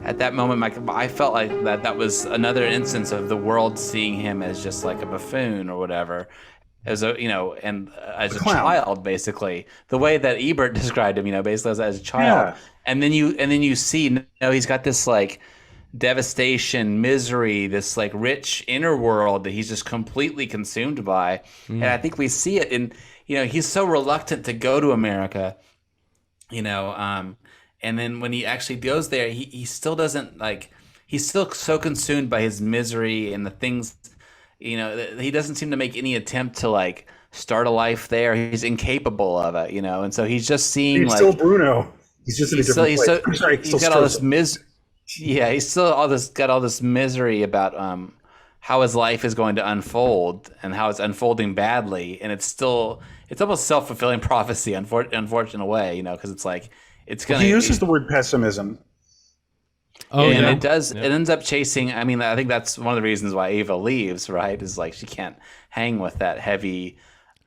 at that moment, I felt like that was another instance of the world seeing him as just like a buffoon or whatever. As a as a child, basically, the way that Ebert described him, basically as a child, and then you see, he's got this like devastation, misery, this like rich inner world that he's just completely consumed by, and I think we see it in, he's so reluctant to go to America, and then when he actually goes there, he still doesn't like, he's still so consumed by his misery and the things. He doesn't seem to make any attempt to like start a life there. He's incapable of it, and so he's just seeing he's like still Bruno. He's just in a different place. I'm sorry, he's got all this he's still got all this misery about how his life is going to unfold and how it's unfolding badly, and it's almost self-fulfilling prophecy, unfortunate way, because it's like it's gonna. He uses the word pessimism. Oh, and it does. Yeah. It ends up chasing. I mean, I think that's one of the reasons why Ava leaves. Right? Is like she can't hang with that heavy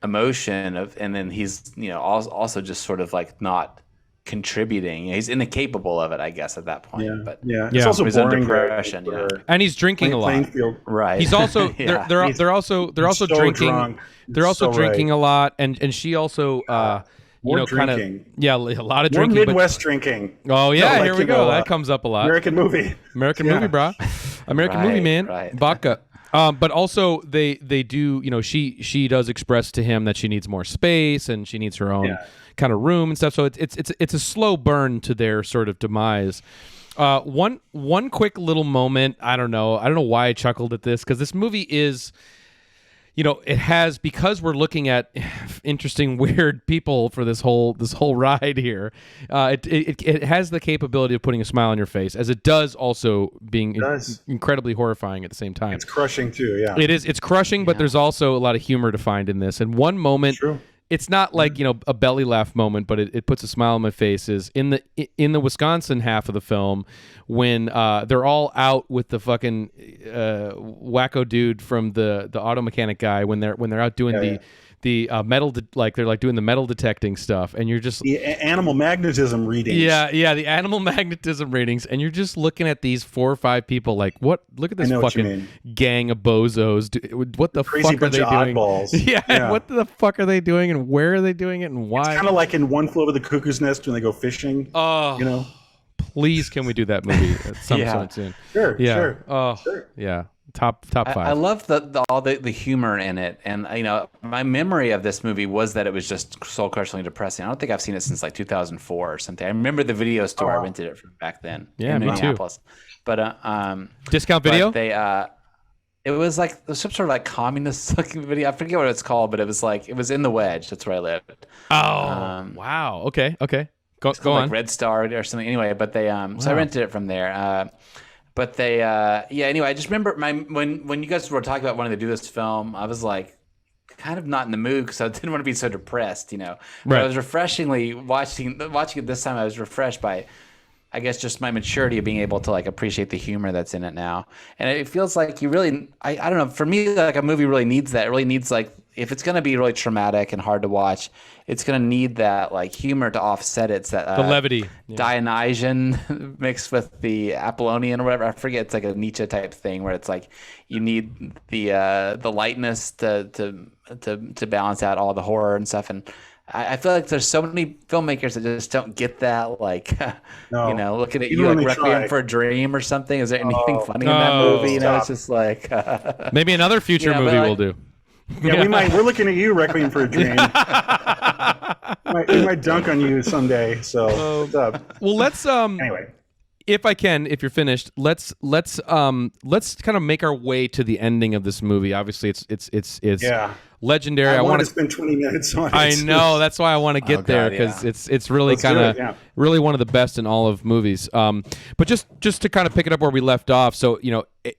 emotion of, and then he's also just sort of like not contributing. He's incapable of it, I guess, at that point. Yeah. But It's also he's boring. Under depression. And he's drinking a lot. Right. He's also they're also so drinking. Drunk. They're also drinking a lot, and she also. More drinking. A lot of more drinking. Midwest drinking. Oh yeah, here we go. That comes up a lot. American movie, brah. American movie, man. Right. Vodka. But also they do. She does express to him that she needs more space and she needs her own kind of room and stuff. So it's a slow burn to their sort of demise. One quick little moment. I don't know why I chuckled at this, because this movie is. It has, because we're looking at interesting, weird people for this whole ride here. It has the capability of putting a smile on your face, as it does also being incredibly horrifying at the same time. It's crushing too. Yeah, it is. It's crushing, but there's also a lot of humor to find in this. And one moment, it's not like a belly laugh moment, but it puts a smile on my face. Is in the Wisconsin half of the film, when they're all out with the fucking wacko dude from the auto mechanic guy, when they're out doing the metal they're like doing the metal detecting stuff, and you're just the animal magnetism readings. The animal magnetism readings, and you're just looking at these 4 or 5 people like, what? Look at this fucking gang of bozos. What the Crazy fuck are they doing? Yeah, what the fuck are they doing, and where are they doing it, and why? It's kind of like in One Flew Over the Cuckoo's Nest when they go fishing. Oh, please, can we do that movie at some point soon? Sure. Oh, sure. Yeah. Top five. I love all the humor in it, and my memory of this movie was that it was just soul crushingly depressing. I don't think I've seen it since like 2004 or something. I remember the video store. I rented it from back then. Yeah, in me Minneapolis. too. But Discount video. But it was like some sort of like communist looking video. I forget what it's called, but it was in the Wedge. That's where I lived. Oh, wow. Okay. Go on. Like Red Star or something. Anyway, but they so I rented it from there. But they anyway, I just remember when you guys were talking about wanting to do this film, I was like kind of not in the mood because I didn't want to be so depressed, But Right. I was refreshingly watching it this time. I was refreshed by, I guess, just my maturity of being able to like appreciate the humor that's in it now. And it feels like you really, I don't know, for me, like a movie really needs that. It really needs like, if it's going to be really traumatic and hard to watch, it's going to need that like humor to offset it. It's that The levity. Dionysian mixed with the Apollonian or whatever. I forget. It's like a Nietzsche type thing where it's like you need the lightness to balance out all the horror and stuff. And I feel like there's so many filmmakers that just don't get that. Like, No. looking at Even you when like they Requiem try. for a Dream or something. Is there anything funny in that movie? stop. It's just like Maybe another future but movie like- we'll do. Yeah, we're looking at you, Requiem for a Dream. we might dunk on you someday. So what's up? Well, let's Anyway, if I can, if you're finished, let's kind of make our way to the ending of this movie. Obviously, it's yeah. legendary. I want want to spend 20 minutes on it. I know, that's why I want to get there, God, because yeah. it's really Let's do kind it, of yeah. really one of the best in all of movies. But just to kind of pick it up where we left off. So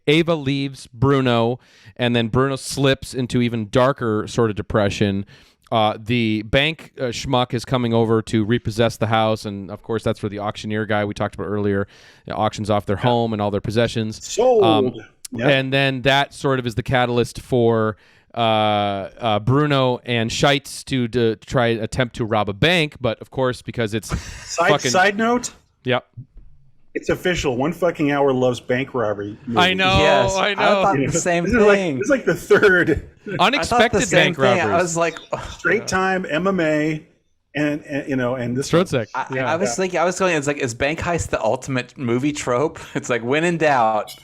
Ava leaves Bruno, and then Bruno slips into even darker sort of depression. The bank schmuck is coming over to repossess the house, and of course that's where the auctioneer guy we talked about earlier auctions off their home and all their possessions. Sold. Yep. And then that sort of is the catalyst for Bruno and Scheitz to try attempt to rob a bank, but of course because it's Side note, Yep. it's official. One fucking hour loves bank robbery. movie. I know. Yes, I I know. thought the same This is like- thing. This is like the third I thought Unexpected the same bank thing. robberies. I was like, straight time MMA and this Stroszek. I was thinking, it's like, is bank heist the ultimate movie trope? It's like, when in doubt,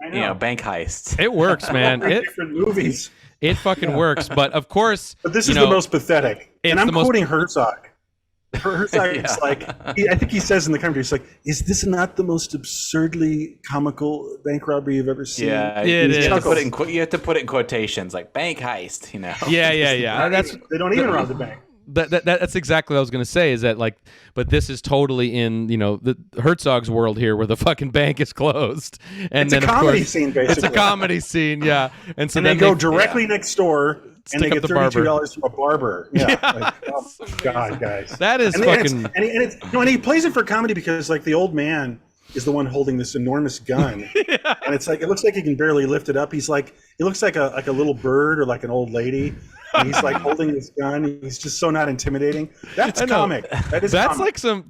I know. bank heist. It works, man. Three It different movies. fucking works. But of course, But this is the most pathetic. it's And I'm the most- quoting Herzog. Herzog is like, I think he says in the commentary, he's like, is this not the most absurdly comical bank robbery you've ever seen? Yeah, it you is. have to put it in you have to put it in quotations, like bank heist. Yeah. That's They don't even rob the bank. that's exactly what I was going to say, is that like, but this is totally in the Herzog's world here, where the fucking bank is closed, and It's then a of comedy course scene, basically. it's a comedy scene, yeah. And so And then they go directly next door and they Stick get up the barber. $32 from a barber. Yeah. Like, oh my God, guys. That is and fucking. and he plays it for comedy because like the old man is the one holding this enormous gun. And it's like, it looks like he can barely lift it up. He looks like a little bird or like an old lady. And he's like holding this gun. He's just so not intimidating. That's I know. comic. That's That's comic. like some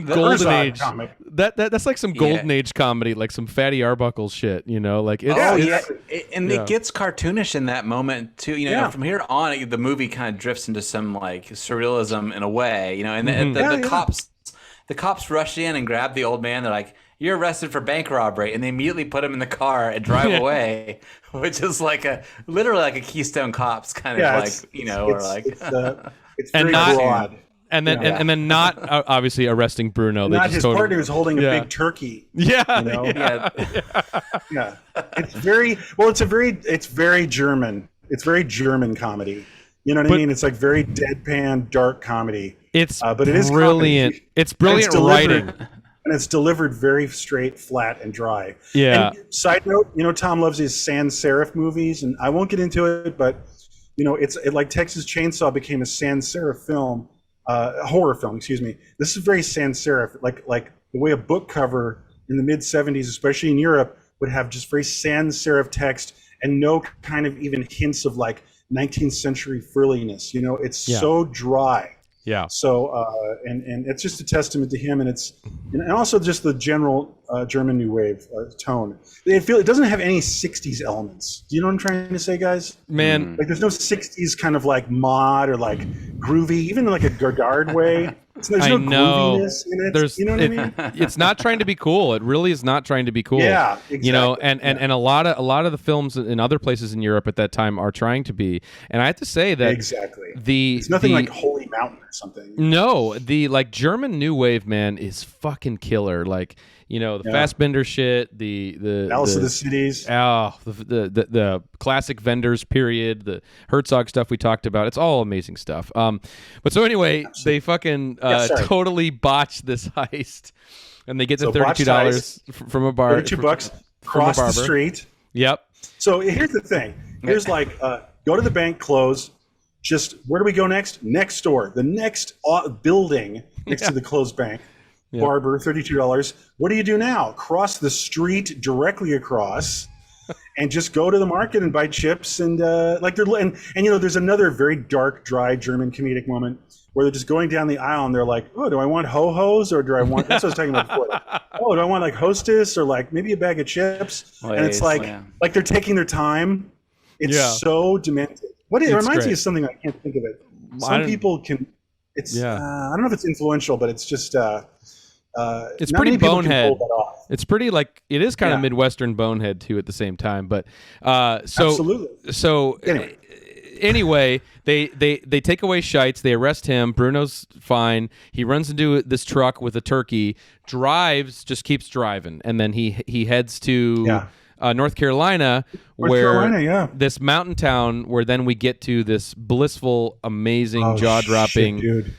The golden Herzog age. comic. That's like some golden age comedy, like some Fatty Arbuckle shit. Like it's, Yeah, Oh it's- yeah, and Yeah. it gets cartoonish in that moment too. Yeah. From here on, the movie kind of drifts into some like surrealism in a way. And the Yeah, yeah. the cops rush in and grab the old man. They're like, "You're arrested for bank robbery," and they immediately put him in the car and drive away, which is like literally like a Keystone Cops kind of like it's very not- broad. and then not obviously arresting Bruno. They Not just his totally, partner who's holding Yeah. a big turkey. Yeah, You know? yeah. Yeah, it's very German. It's very German comedy. You know what I mean? It's like very deadpan, dark comedy. It's but it is brilliant. comedy. It's brilliant And writing. and it's delivered very straight, flat, and dry. Yeah. And side note, Tom loves his sans serif movies, and I won't get into it, but it's like Texas Chainsaw became a sans serif film, horror film. Excuse me. This is very sans serif, like the way a book cover in the mid '70s, especially in Europe, would have just very sans serif text and no kind of even hints of like 19th century frilliness. It's so dry. Yeah. So and it's just a testament to him, and also just the general German new wave tone. It doesn't have any '60s elements. Do you know what I'm trying to say, guys? Man, Like there's no '60s kind of like mod or like groovy, even like a Godard way. there's I no know. grooviness in it. There's, you know what I mean? It's not trying to be cool. It really is not trying to be cool. Yeah, exactly. You know, and a lot of the films in other places in Europe at that time are trying to be. And I have to say that Exactly. it's nothing like Holy Mountain or something. No, the like German new wave, man, is fucking killer. Like, you know, the Fassbender shit, the Alice of the Cities. the classic Vendors period, the Herzog stuff we talked about. It's all amazing stuff. But so anyway, they fucking totally botched this heist, and they get the $32 from a bar. $32 cross the street. Yep. So here's the thing. Here's like go to the bank, close. Just where do we go next? Next door, the next building next to the closed bank. Barber, $32. What do you do now? Cross the street directly across, and just go to the market and buy chips and and you know, there's another very dark, dry German comedic moment where they're just going down the aisle and they're like, oh, do I want ho-hos or do I want? That's what I was talking about before. Oh, do I want like Hostess or like maybe a bag of chips? And it's like they're taking their time. It's so demented. It reminds me of something, I can't think of it. Some people can. It's I don't know if it's influential, but it's just. It's pretty bonehead. It's pretty like it is kind of Midwestern bonehead too at the same time. But absolutely. So anyway, they take away Scheitz. They arrest him. Bruno's fine. He runs into this truck with a turkey. Just keeps driving, and then he heads to North Carolina, this mountain town where then we get to this blissful, amazing, jaw-dropping. Dude.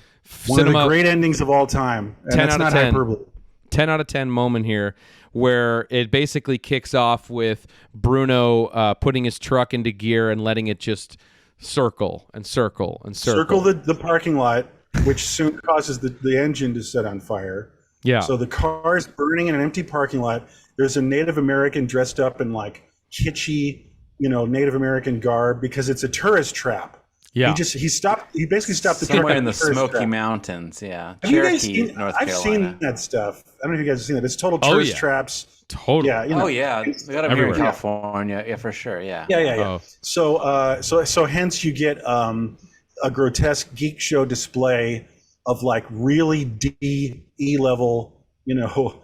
One of the great endings of all time. And 10 out of 10. Hyperbole. 10 out of 10 moment here where it basically kicks off with Bruno putting his truck into gear and letting it just circle and circle and circle. Circle the parking lot, which soon causes the engine to set on fire. Yeah. So the car is burning in an empty parking lot. There's a Native American dressed up in like kitschy, you know, Native American garb because it's a tourist trap. Yeah, he basically stopped the somewhere truck in the Smoky Mountains. Yeah, Cherokee, North Carolina. I've seen that stuff. I don't know if you guys have seen that. It's total tourist traps. Totally. Yeah. You know, we got them here in California. Yeah, for sure. Yeah. Yeah. So hence you get a grotesque geek show display of like really D level, you know,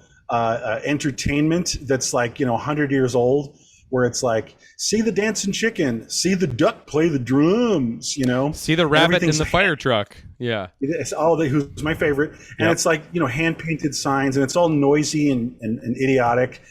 entertainment that's like, you know, 100 years old. Where it's like, see the dancing chicken, see the duck play the drums, you know. See the rabbit in the fire truck. Yeah. It's all who's my favorite. And it's like, you know, hand-painted signs, and it's all noisy and idiotic.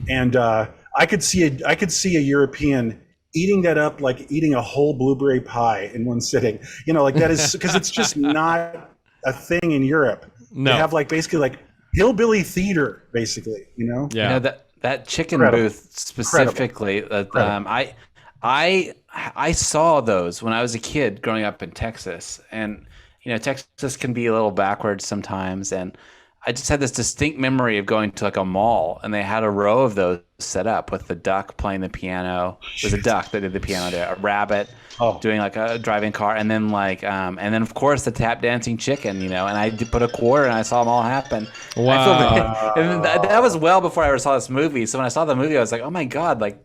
And I could see a European eating that up like eating a whole blueberry pie in one sitting. You know, like that is because it's just not a thing in Europe. No. They have like basically like hillbilly theater, basically, you know? Yeah. You know, that chicken booth specifically, I saw those when I was a kid growing up in Texas, and you know, Texas can be a little backwards sometimes, and I just had this distinct memory of going to like a mall, and they had a row of those set up with the duck playing the piano. There's a duck that did the piano there, a rabbit doing like a driving car, and then like and then of course the tap dancing chicken, you know. And I put a quarter, and I saw them all happen. Wow! And that was well before I ever saw this movie. So when I saw the movie, I was like, oh my god, like.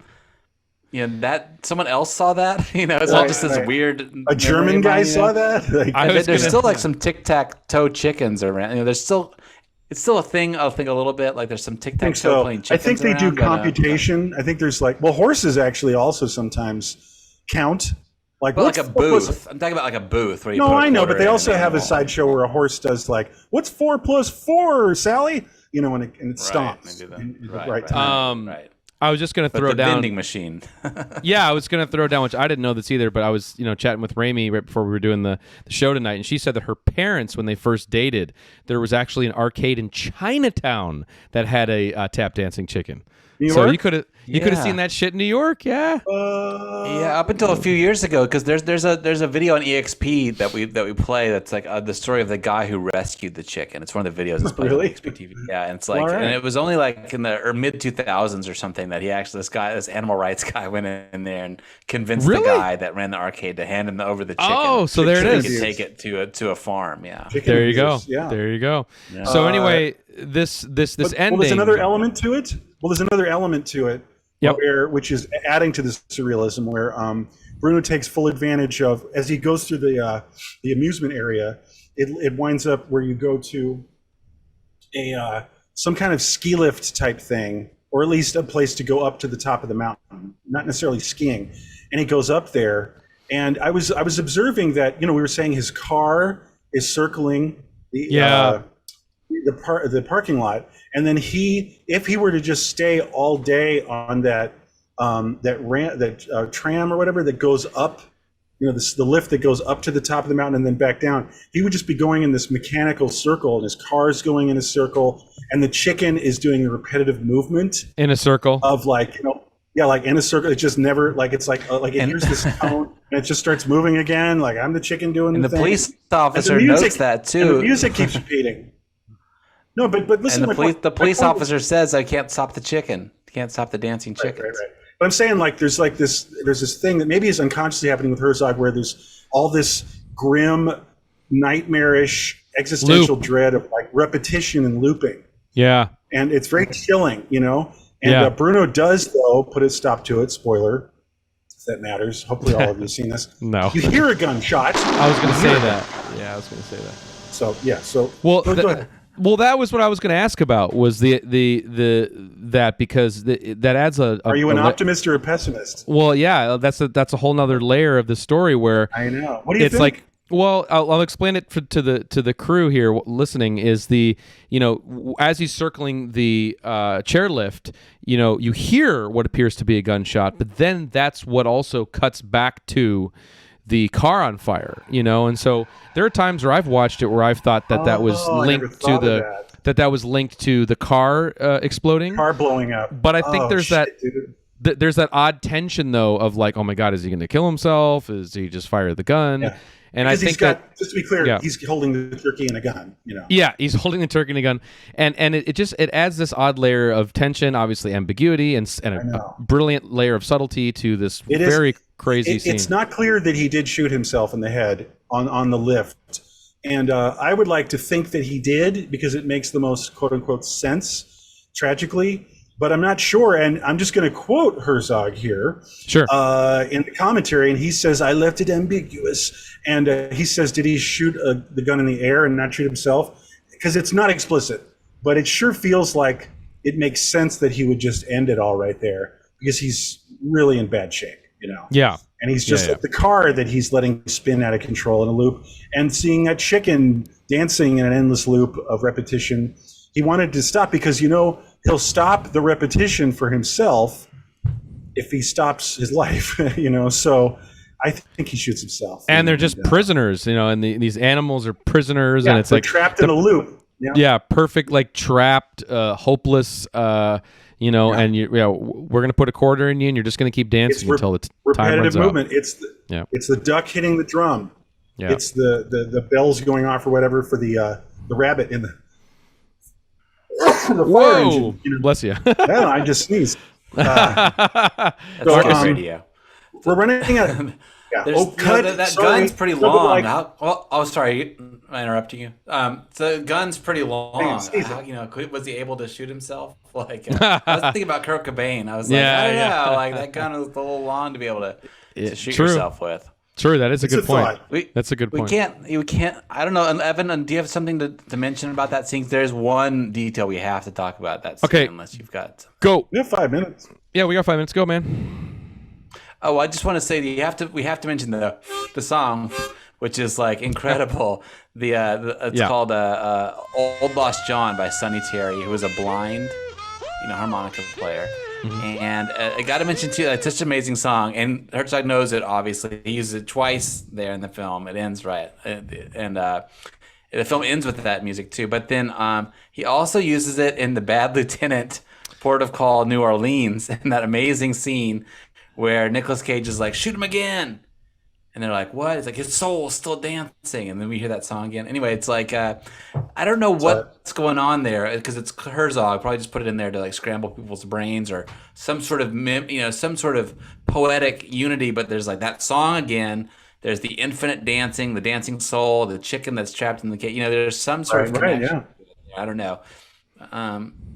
You know, that someone else saw that. You know, it's not just this weird. A German guy saw that. Like, there's still like some tic-tac-toe chickens around. You know, it's still a thing. I think a little bit like there's some tic-tac-toe playing chickens. I think they around, do computation. I think there's like horses actually also sometimes count. Like a booth. I'm talking about like a booth where you. No, I know, but they also have a sideshow where a horse does like, "What's 4 + 4, Sally?" You know, and it stomps. Right. I was just going to throw down the vending machine. Yeah, I was going to throw down, which I didn't know this either, but I was, you know, chatting with Raimi right before we were doing the show tonight, and she said that her parents, when they first dated, there was actually an arcade in Chinatown that had a tap dancing chicken. So you could have seen that shit in New York, yeah. Yeah, up until a few years ago, because there's a video on EXP that we play that's like the story of the guy who rescued the chicken. It's one of the videos that's played on EXP TV. Yeah, and it's like, and it was only like in the mid 2000s or something that he actually this animal rights guy went in there and convinced the guy that ran the arcade to hand him over the chicken. Oh, so there it is. He could take it to a farm. Yeah. There you go. Yeah. There you go. Yeah. So anyway, this ending. Well, there's another element to it. Which is adding to this surrealism, where Bruno takes full advantage of, as he goes through the amusement area, it winds up where you go to a some kind of ski lift type thing, or at least a place to go up to the top of the mountain, not necessarily skiing. And he goes up there, and I was observing that, we were saying his car is circling the parking lot, and then if he were to just stay all day on that tram or whatever that goes up, the lift that goes up to the top of the mountain and then back down, he would just be going in this mechanical circle, and his car's going in a circle, and the chicken is doing a repetitive movement in a circle of like in a circle. It just never it's like it hears this tone and it just starts moving again. Like, I'm the chicken doing and the the thing. police officer notes that too. And the music keeps repeating. No, but listen. And the police officer says, "I can't stop the chicken. Can't stop the dancing chickens." Right. But I'm saying, there's this thing that maybe is unconsciously happening with Herzog, where there's all this grim, nightmarish, existential dread of repetition and looping. Yeah. And it's very chilling, And Bruno does, though, put a stop to it. Spoiler, if that matters. Hopefully, all of you have seen this. No. You hear a gunshot. I was going to say that. Yeah, I was going to say that. So yeah. So well, go ahead. Well, that was what I was going to ask about. Was that because that adds a. Are you an optimist or a pessimist? Well, yeah, that's a whole nother layer of the story where I know. What do you think? It's like, well, I'll explain it to the crew here listening. Is as he's circling the chairlift, you hear what appears to be a gunshot, but then that's what also cuts back to the car on fire, and so there are times where I've watched it where I've thought that was linked to that was linked to the car exploding, car blowing up. But I think there's that odd tension though of like, oh my God, is he going to kill himself? Is he just fire the gun? Yeah. And because I think just to be clear, he's holding the turkey and a gun. Yeah, he's holding the turkey and a gun, and it adds this odd layer of tension, obviously ambiguity, and a brilliant layer of subtlety to this very crazy scene. It's not clear that he did shoot himself in the head on the lift, and I would like to think that he did because it makes the most quote unquote sense, tragically. But I'm not sure, and I'm just going to quote Herzog here. Sure. In the commentary, and he says, "I left it ambiguous." And he says, "Did he shoot the gun in the air and not shoot himself?" Because it's not explicit, but it sure feels like it makes sense that he would just end it all right there because he's really in bad shape, Yeah. And he's just at the car that he's letting spin out of control in a loop, and seeing that chicken dancing in an endless loop of repetition. He wanted to stop because he'll stop the repetition for himself if he stops his life, So I think he shoots himself. And they're just prisoners, and these animals are prisoners, and it's they're like trapped in a loop. Yeah, perfect, like trapped, hopeless. And we're gonna put a quarter in you, and you're just gonna keep dancing until the time runs out. Movement. It's the duck hitting the drum. Yeah. It's the bells going off or whatever for the rabbit in the. The fire engine, Bless you. I just sneezed. That's radio. We're running out. Yeah. That gun's pretty long. Sorry, am I interrupting you? The gun's pretty long. Was he able to shoot himself? I was thinking about Kurt Cobain. I was like, I don't know. That gun is a little long to be able to shoot yourself with. True, that is a good point. That's a good point. We can't. I don't know. And Evan, do you have something to mention about that scene? There's one detail we have to talk about that scene. Okay, unless you've got. Go. We have 5 minutes. Yeah, we got 5 minutes. Go, man. Oh, I just want to say that we have to mention the song, which is incredible. It's called "Old Lost John" by Sonny Terry, who is a blind, harmonica player. Mm-hmm. And I got to mention too, it's such an amazing song, and Herzog knows it. Obviously, he uses it twice there in the film. It ends right, and the film ends with that music too. But then he also uses it in the Bad Lieutenant, Port of Call, New Orleans, in that amazing scene where Nicolas Cage is like, "Shoot him again," and they're like, "What?" It's like his soul's still dancing, and then we hear that song again. Anyway, it's like I don't know what's going on there because it's Herzog. Probably just put it in there to scramble people's brains or some sort of some sort of poetic unity. But there's that song again. There's the infinite dancing, the dancing soul, the chicken that's trapped in the cage. There's some sort of connection. Yeah. I don't know.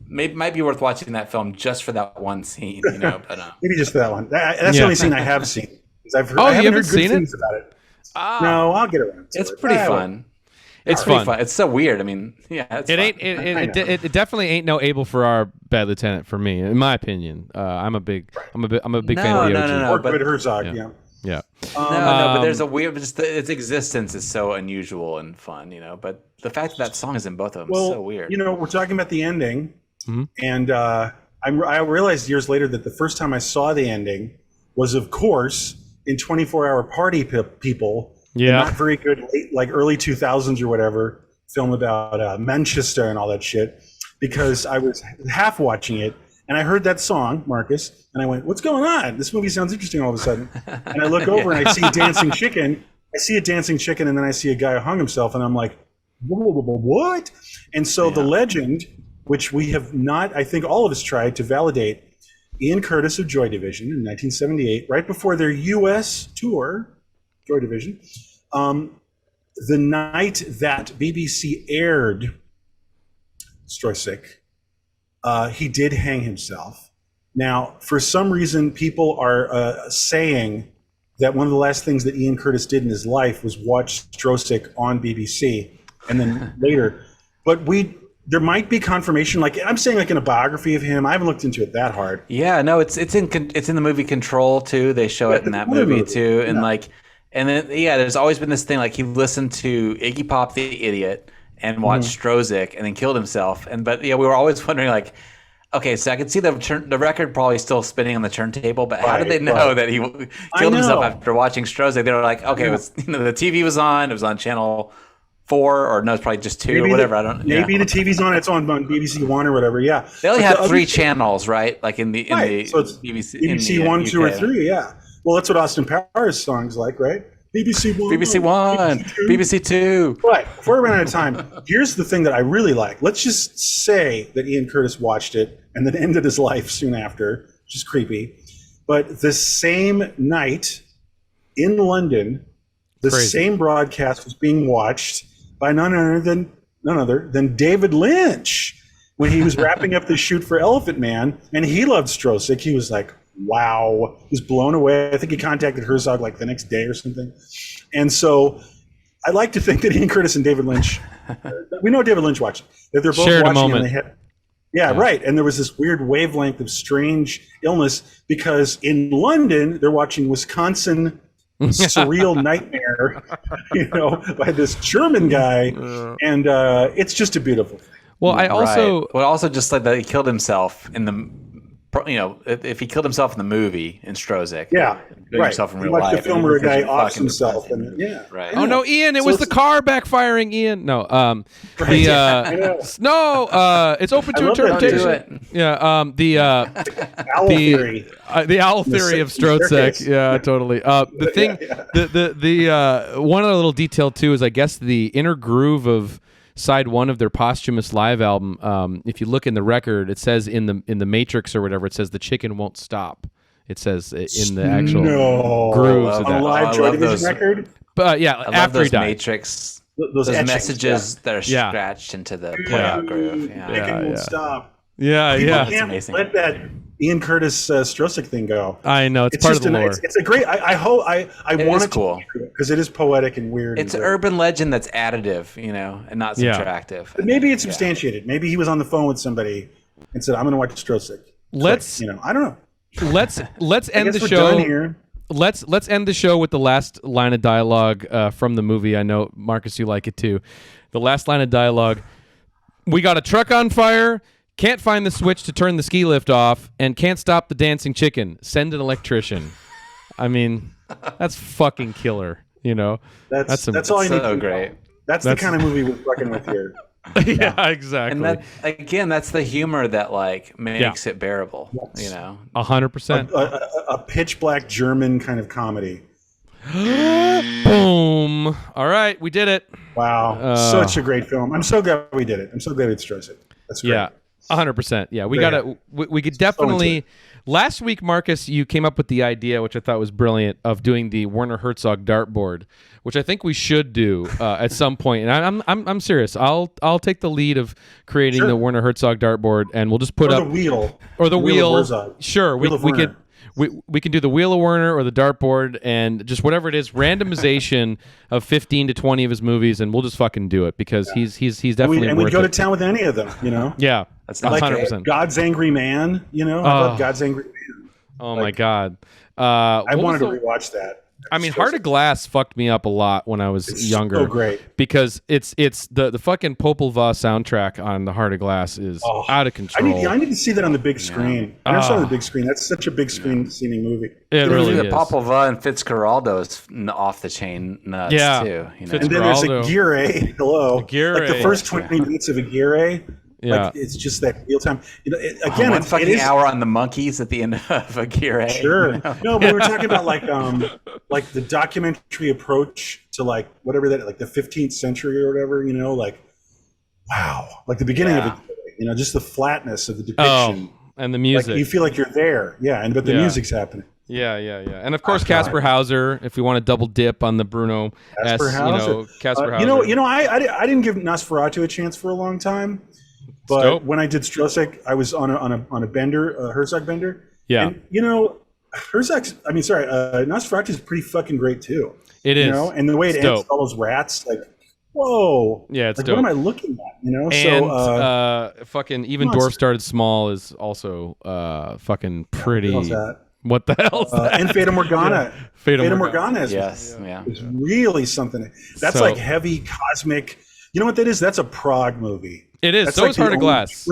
Might be worth watching that film just for that one scene. But maybe just for that one. That's the only scene I have seen. I haven't heard good things about it. No, I'll get around to it. It's pretty fun. It's fun. pretty fun. It's so weird. I mean, yeah, it's It fun. ain't. It definitely ain't no Abel Ferrara Bad Lieutenant for me, in my opinion. I'm a big fan of the OG. No, Or but- David Herzog, yeah. Yeah. No, but there's a weird. Just its existence is so unusual and fun, But the fact that song is in both of them is so weird. We're talking about the ending, Mm-hmm. and I realized years later that the first time I saw the ending was, of course, in 24-Hour Party People. Yeah. Not very good, like early 2000s or whatever, film about Manchester and all that shit, because I was half watching it, and I heard that song, Marcus, and I went, what's going on? This movie sounds interesting all of a sudden. And I look over and I see a dancing chicken. And then I see a guy who hung himself, and I'm like, what? And so the legend, which we have not, I think all of us tried to validate, Ian Curtis of Joy Division in 1978, right before their U.S. tour, Joy Division, the night that BBC aired Stroszek, he did hang himself. Now, for some reason, people are saying that one of the last things that Ian Curtis did in his life was watch Stroszek on BBC, and then later. But there might be confirmation, like I'm saying, like in a biography of him. I haven't looked into it that hard. Yeah, no, it's in the movie Control too. They show it in that movie too, and and then there's always been this thing like he listened to Iggy Pop the Idiot and watched Stroszek and then killed himself. But we were always wondering like, okay, so I could see the record probably still spinning on the turntable, but how did they know that he killed himself after watching Stroszek? They were like, okay, it was, the TV was on, it was on channel 4, or no, it's probably just 2 or whatever. I don't know. Maybe the TV's on, it's on BBC One or whatever. Yeah, they only have 3 channels, right? Like in the so it's BBC 1, 2, or 3. Yeah. Well, that's what Austin Powers song's like, right? BBC 1, BBC 2. But before we run out of time, here's the thing that I really like. Let's just say that Ian Curtis watched it and then ended his life soon after, which is creepy. But the same night in London, the same broadcast was being watched by none other than David Lynch when he was wrapping up the shoot for Elephant Man, and he loved Stroszek. He was like, wow. He was blown away. I think he contacted Herzog like the next day or something. And so I'd like to think that Ian Curtis and David Lynch, we know David Lynch watched it, that they're both shared watching a moment. and they had, right. And there was this weird wavelength of strange illness because in London, they're watching Wisconsin Surreal Nightmare, by this German guy. And it's just a beautiful thing. Well, I also... Right. Well, also just like that he killed himself in the... if he killed himself in the movie in Stroszek, himself in real like life, the film where a guy offs himself, right? Oh no, Ian! It was the car backfiring, Ian. No, it's open to interpretation. Yeah, the owl theory, the owl theory of Stroszek. Yeah, totally. The thing, the one other little detail too is I guess the inner groove of side 1 of their posthumous live album. If you look in the record, it says in the Matrix or whatever, it says the chicken won't stop. It says in the actual grooves of that. On a live Joy Division record. But I love after those he died. Matrix, those messages that are scratched into the playout groove. Chicken won't stop. Yeah, People yeah. can't let that Ian Curtis Stroszek thing go. I know it's part of the lore. It's a great. I hope I want it cool because it is poetic and weird. It's an urban legend that's additive, and not subtractive. But maybe it's substantiated. Maybe he was on the phone with somebody and said, "I'm going to watch Stroszek." I don't know. Let's end the show here. Let's end the show with the last line of dialogue from the movie. I know, Marcus, you like it too. The last line of dialogue: "We got a truck on fire. Can't find the switch to turn the ski lift off, and can't stop the dancing chicken. Send an electrician." I mean, that's fucking killer. That's all you need. So great. That's the kind of movie we're fucking with here. Yeah, exactly. And that's the humor that makes it bearable. 100%. A pitch black German kind of comedy. Boom! All right, we did it. Wow, such a great film. I'm so glad we did it. I'm so glad it's Stroszek. That's great. Yeah. 100%. Yeah, we gotta. We could definitely. Last week, Marcus, you came up with the idea, which I thought was brilliant, of doing the Werner Herzog dartboard, which I think we should do at some point. And I'm serious. I'll take the lead of creating the Werner Herzog dartboard, and we'll just put up the wheel or the wheel. Herzog. Sure, Wheel of we Werner. we can do the Wheel of Werner or the dartboard and just whatever it is, randomization of 15 to 20 of his movies, and we'll just fucking do it because he's definitely and worth we'd go it. to town with any of them, you know. Yeah, That's Like 100%. God's Angry Man, you know. I love God's Angry Man. Oh my God. I wanted to rewatch that. I mean, Heart of Glass fucked me up a lot when I was younger. So great because it's the fucking Popol Vuh soundtrack on the Heart of Glass is out of control. I need to see that on the big screen. I never saw it on the big screen. That's such a big screen seeming movie. It really is. Popol Vuh and Fitzcarraldo is off the chain nuts too. You know? And then there's Aguirre. Hello. Aguirre. Like the first 20 minutes of Aguirre. Yeah. Like it's just that real time. You know, again, one fucking hour on the monkeys at the end of Aguirre. Sure. You know? No, but we were talking about like the documentary approach to like whatever that, like the 15th century or whatever, you know, like wow, like the beginning of it, you know, just the flatness of the depiction. And the music. Like you feel like you're there. Yeah, but the music's happening. Yeah. And of course, Casper Hauser, if we want to double dip on the Bruno S, Casper Hauser. You know, I didn't give Nosferatu a chance for a long time. But when I did Stroszek, I was on a bender, a Herzog bender. Yeah. And, you know, Nosferatu is pretty fucking great, too. It is. You know? And the way it ends with all those rats, like, whoa. Yeah, it's like, dope. what am I looking at, you know? And fucking Even Dwarf Started Small is also fucking pretty. What the hell is that? And Fata Morgana. Fata Morgana is really something. That's like heavy, cosmic. You know what that is? That's a Prague movie. It is. That's so like is Heart of Glass.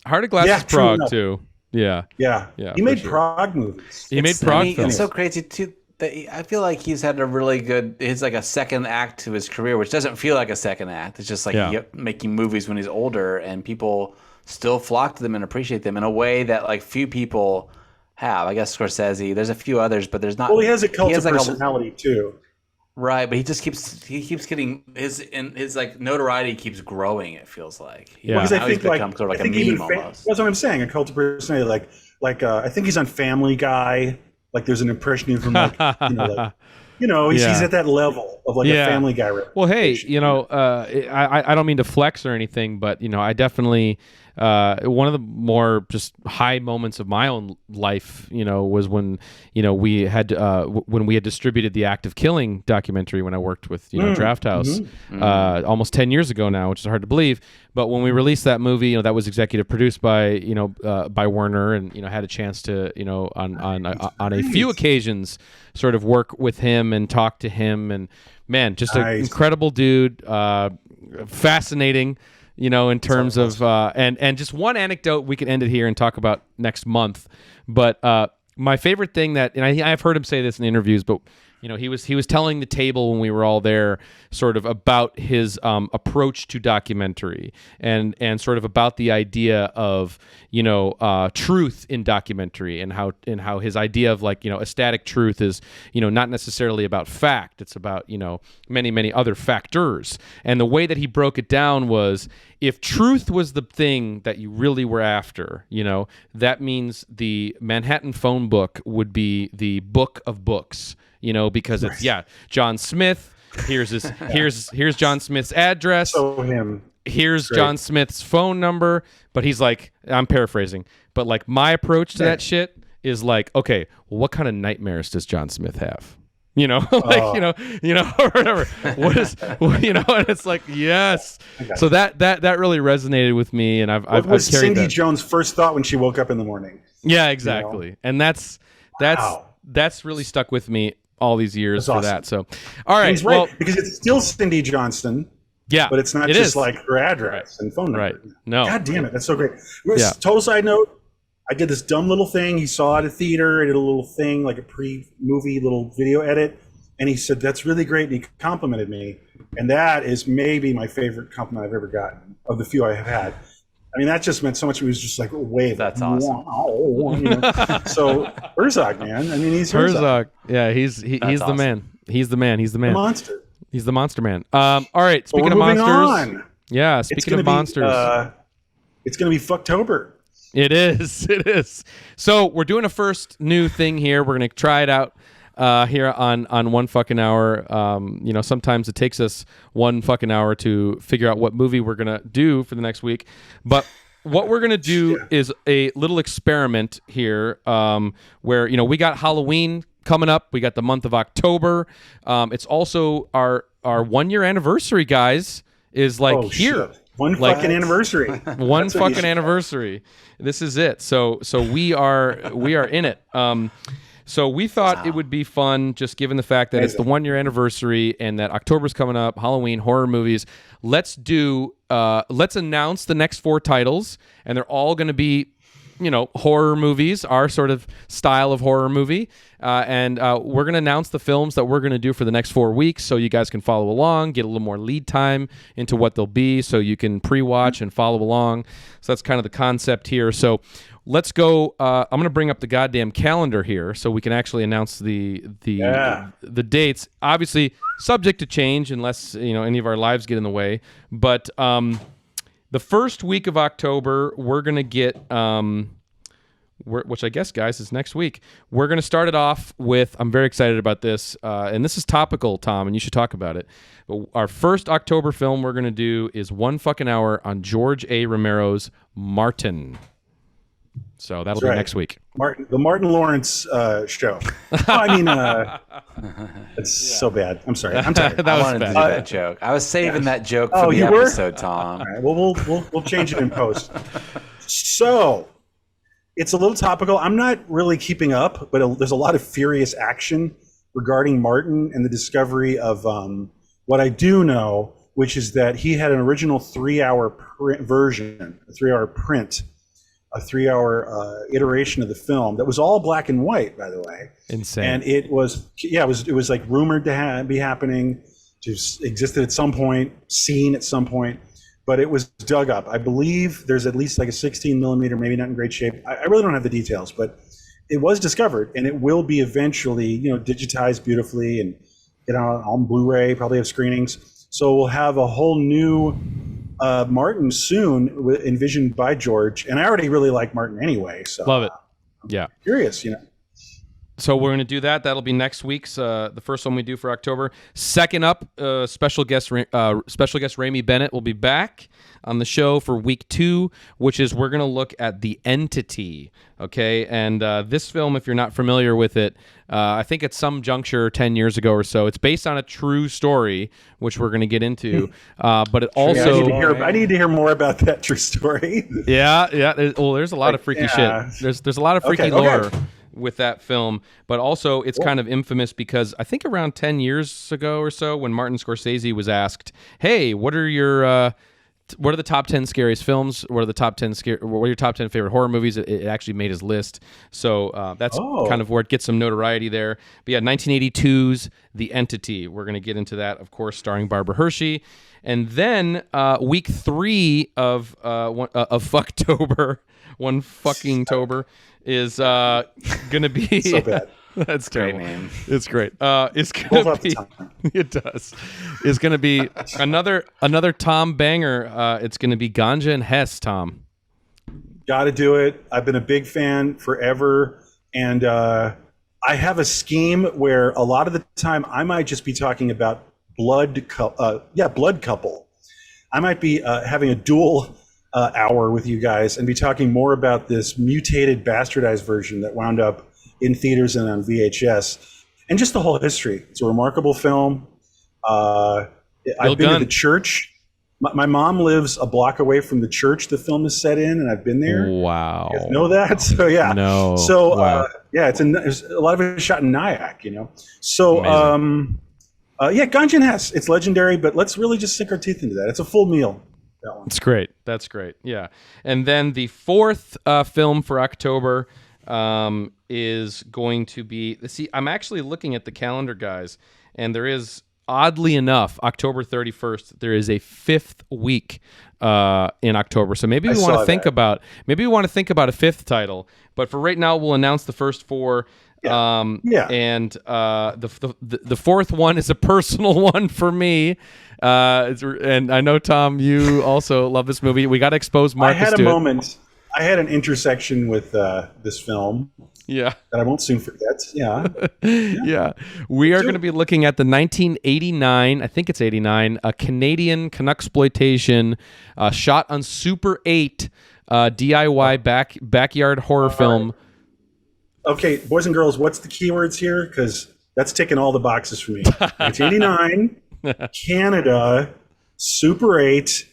Heart of Glass is Prague too. Yeah. He made Prague movies. He made Prague films. It's so crazy too. I feel like he's had a really good. It's like a second act to his career, which doesn't feel like a second act. It's just like making movies when he's older, and people still flock to them and appreciate them in a way that like few people have. I guess Scorsese. There's a few others, but there's not. Well, he has a cult of personality too. Right, but he keeps getting his like notoriety keeps growing. It feels like because I think like sort of like a meme almost. That's what I'm saying. A cult of personality, like I think he's on Family Guy. Like there's an impression of him, like he's at that level of like a Family Guy. Well, hey, I don't mean to flex or anything, but I definitely. One of the more just high moments of my own life, was when, we had distributed the Act of Killing documentary when I worked with, Draft House, almost 10 years ago now, which is hard to believe. But when we released that movie, that was executive produced by, by Werner, and, had a chance to, on a few occasions sort of work with him and talk to him, and man, just an incredible dude, fascinating. In terms of and just one anecdote, we can end it here and talk about next month. But my favorite thing that, and I've heard him say this in interviews, but he was telling the table when we were all there, sort of about his approach to documentary, and sort of about the idea of truth in documentary, and how his idea of like aesthetic truth is not necessarily about fact, it's about many other factors. And the way that he broke it down was, if truth was the thing that you really were after, that means the Manhattan phone book would be the book of books. Because it's John Smith. Here's John Smith's address. Here's John Smith's phone number. But he's like, I'm paraphrasing, but like my approach to that shit is like, okay, well, what kind of nightmares does John Smith have? Or whatever. What is, and it's like, yes. So that really resonated with me, and I've carried Cindy that. Jones' first thought when she woke up in the morning? Yeah, exactly. And that's really stuck with me all these years for that. So, all right. He's right, because it's still Cindy Johnston. Yeah. But it's not just like her address and phone number. Right. No. God damn it. That's so great. Total side note. I did this dumb little thing. He saw it at a theater. I did a little thing, like a pre-movie little video edit. And he said, that's really great. And he complimented me. And that is maybe my favorite compliment I've ever gotten of the few I have had. I mean, that just meant so much. It was just like a wave. That's awesome. So Herzog, man. I mean, he's Herzog. Yeah, he's awesome. The man. He's the man. He's the man. The monster. He's the monster man. All right. Speaking of monsters. On. Yeah. Speaking of monsters. It's going to be Fucktober. It is. It is. So we're doing a first new thing here. We're going to try it out here on One Fucking Hour. Sometimes it takes us one fucking hour to figure out what movie we're going to do for the next week. But what we're gonna do is a little experiment here, where we got Halloween coming up. We got the month of October. It's also our 1 year anniversary, guys. Is like here. Shit. One fucking anniversary. One fucking anniversary. This is it. So we are in it. So we thought it would be fun, just given the fact that it's the 1 year anniversary and that October's coming up, Halloween, horror movies. Let's announce the next 4 titles, and they're all going to be, horror movies, our sort of style of horror movie. And we're going to announce the films that we're going to do for the next 4 weeks, so you guys can follow along, get a little more lead time into what they'll be, so you can pre-watch and follow along. So that's kind of the concept here. So let's go. I'm going to bring up the goddamn calendar here so we can actually announce the dates. Obviously, subject to change unless any of our lives get in the way. But the first week of October, we're going to get, which I guess, guys, is next week. We're going to start it off with, I'm very excited about this, and this is topical, Tom, and you should talk about it. But our first October film we're going to do is 1 fucking hour on George A. Romero's Martin. So that'll be next week. The Martin Lawrence show. It's so bad. I'm sorry. I'm tired. I wanted to do that joke. I was saving that joke for the episode, Tom. All right. Well, we'll change it in post. So it's a little topical. I'm not really keeping up, but there's a lot of furious action regarding Martin and the discovery of what I do know, which is that he had an original 3-hour version, a 3-hour print, a 3-hour iteration of the film that was all black and white, by the way. Insane. And it was like rumored to be happening, to existed at some point, seen at some point, but it was dug up. I believe there's at least like a 16 millimeter, maybe not in great shape. I really don't have the details, but it was discovered, and it will be eventually, digitized beautifully and get on Blu-ray, probably have screenings. So we'll have a whole new Martin soon, envisioned by George, and I already really like Martin anyway. So love it. Yeah, curious, So we're going to do that. That'll be next week's the first one we do for October. Second up, special guest Ramey Bennett will be back on the show for week 2, which is we're going to look at The Entity. Okay, and this film, if you're not familiar with it, I think at some juncture 10 years ago or so, it's based on a true story, which we're going to get into. But it also I need to hear more about that true story. Yeah. There's a lot of freaky shit. There's a lot of freaky lore with that film, but also it's kind of infamous because I think around 10 years ago or so, when Martin Scorsese was asked, "Hey, what are the top 10 scariest films? What are your top 10 favorite horror movies?" It actually made his list. So that's kind of where it gets some notoriety there. But yeah, 1982's The Entity. We're going to get into that, of course, starring Barbara Hershey. And then week 3 of FUCKTOBER, one fucking Tober, is gonna be so bad. That's terrible. Great name. It's great. It's gonna be. It does. It's gonna be another Tom banger. It's gonna be GANJA and HESS. Tom, got to do it. I've been a big fan forever, and I have a scheme where a lot of the time I might just be talking about blood couple. I might be having a dual hour with you guys and be talking more about this mutated, bastardized version that wound up in theaters and on VHS, and just the whole history. It's a remarkable film. I've been to the church. My mom lives a block away from the church the film is set in, and I've been there. Wow. You guys know that? So yeah. No. So wow. there's a lot of it shot in Nyack, So GANJA and HESS. It's legendary, but let's really just sink our teeth into that. It's a full meal. That one. It's great. That's great. Yeah. And then the fourth film for October is going to be. See, I'm actually looking at the calendar, guys, and there is, oddly enough, October 31st. There is a 5th week in October. So maybe we want to think about a 5th title. But for right now, we'll announce the first 4. And the fourth one is a personal one for me. And I know, Tom, you also love this movie. We got to expose Marcus to it. I had a moment. I had an intersection with this film. Yeah. That I won't soon forget. Yeah. Yeah. We are going to be looking at the 1989, I think it's 89, a Canadian Canucksploitation shot on Super 8 DIY backyard horror film. Okay, boys and girls, what's the keywords here? Because that's ticking all the boxes for me. 1989, Canada, Super 8,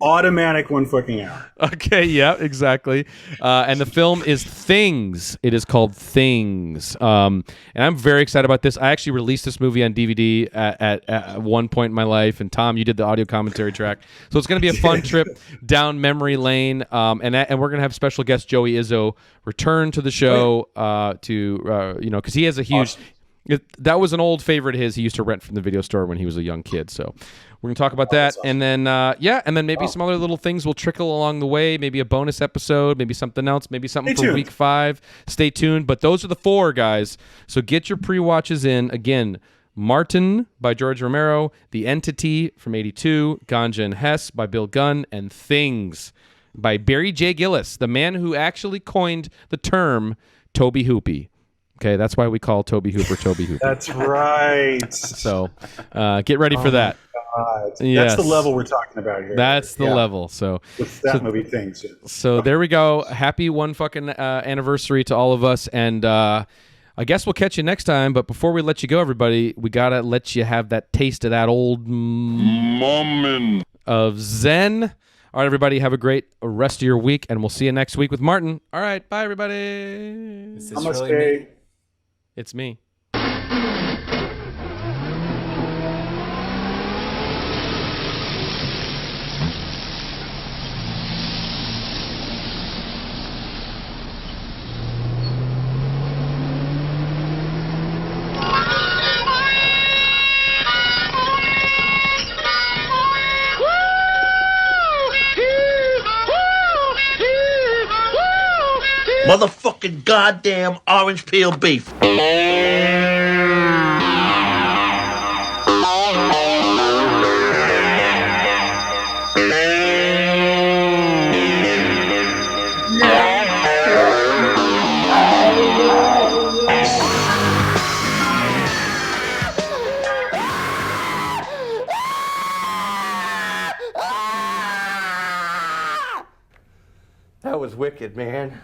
automatic 1 fucking hour. Okay, yeah, exactly. And the film is Things. It is called Things. And I'm very excited about this. I actually released this movie on DVD at one point in my life. And Tom, you did the audio commentary track. So it's going to be a fun trip down memory lane. And we're going to have special guest Joey Izzo return to the show because he has a huge... Awesome. That was an old favorite of his. He used to rent from the video store when he was a young kid. So we're going to talk about that. Awesome. And then maybe some other little things will trickle along the way. Maybe a bonus episode, maybe something else, maybe something for week 5. Stay tuned. But those are the 4, guys. So get your pre-watches in. Again, Martin by George Romero, The Entity from 82, Ganja and Hess by Bill Gunn, and Things by Barry J. Gillis, the man who actually coined the term Toby Hoopy. Okay, that's why we call Toby Hooper Toby Hooper. That's right. So get ready for that. God. Yes. That's the level we're talking about here. That's the level. So with that movie Things. Yeah. So there we go. Happy 1 fucking anniversary to all of us. And I guess we'll catch you next time. But before we let you go, everybody, we got to let you have that taste of that old moment of Zen. All right, everybody, have a great rest of your week. And we'll see you next week with Martin. All right, bye, everybody. Is this really me? It's me. Motherfucking goddamn orange peel beef. That was wicked, man.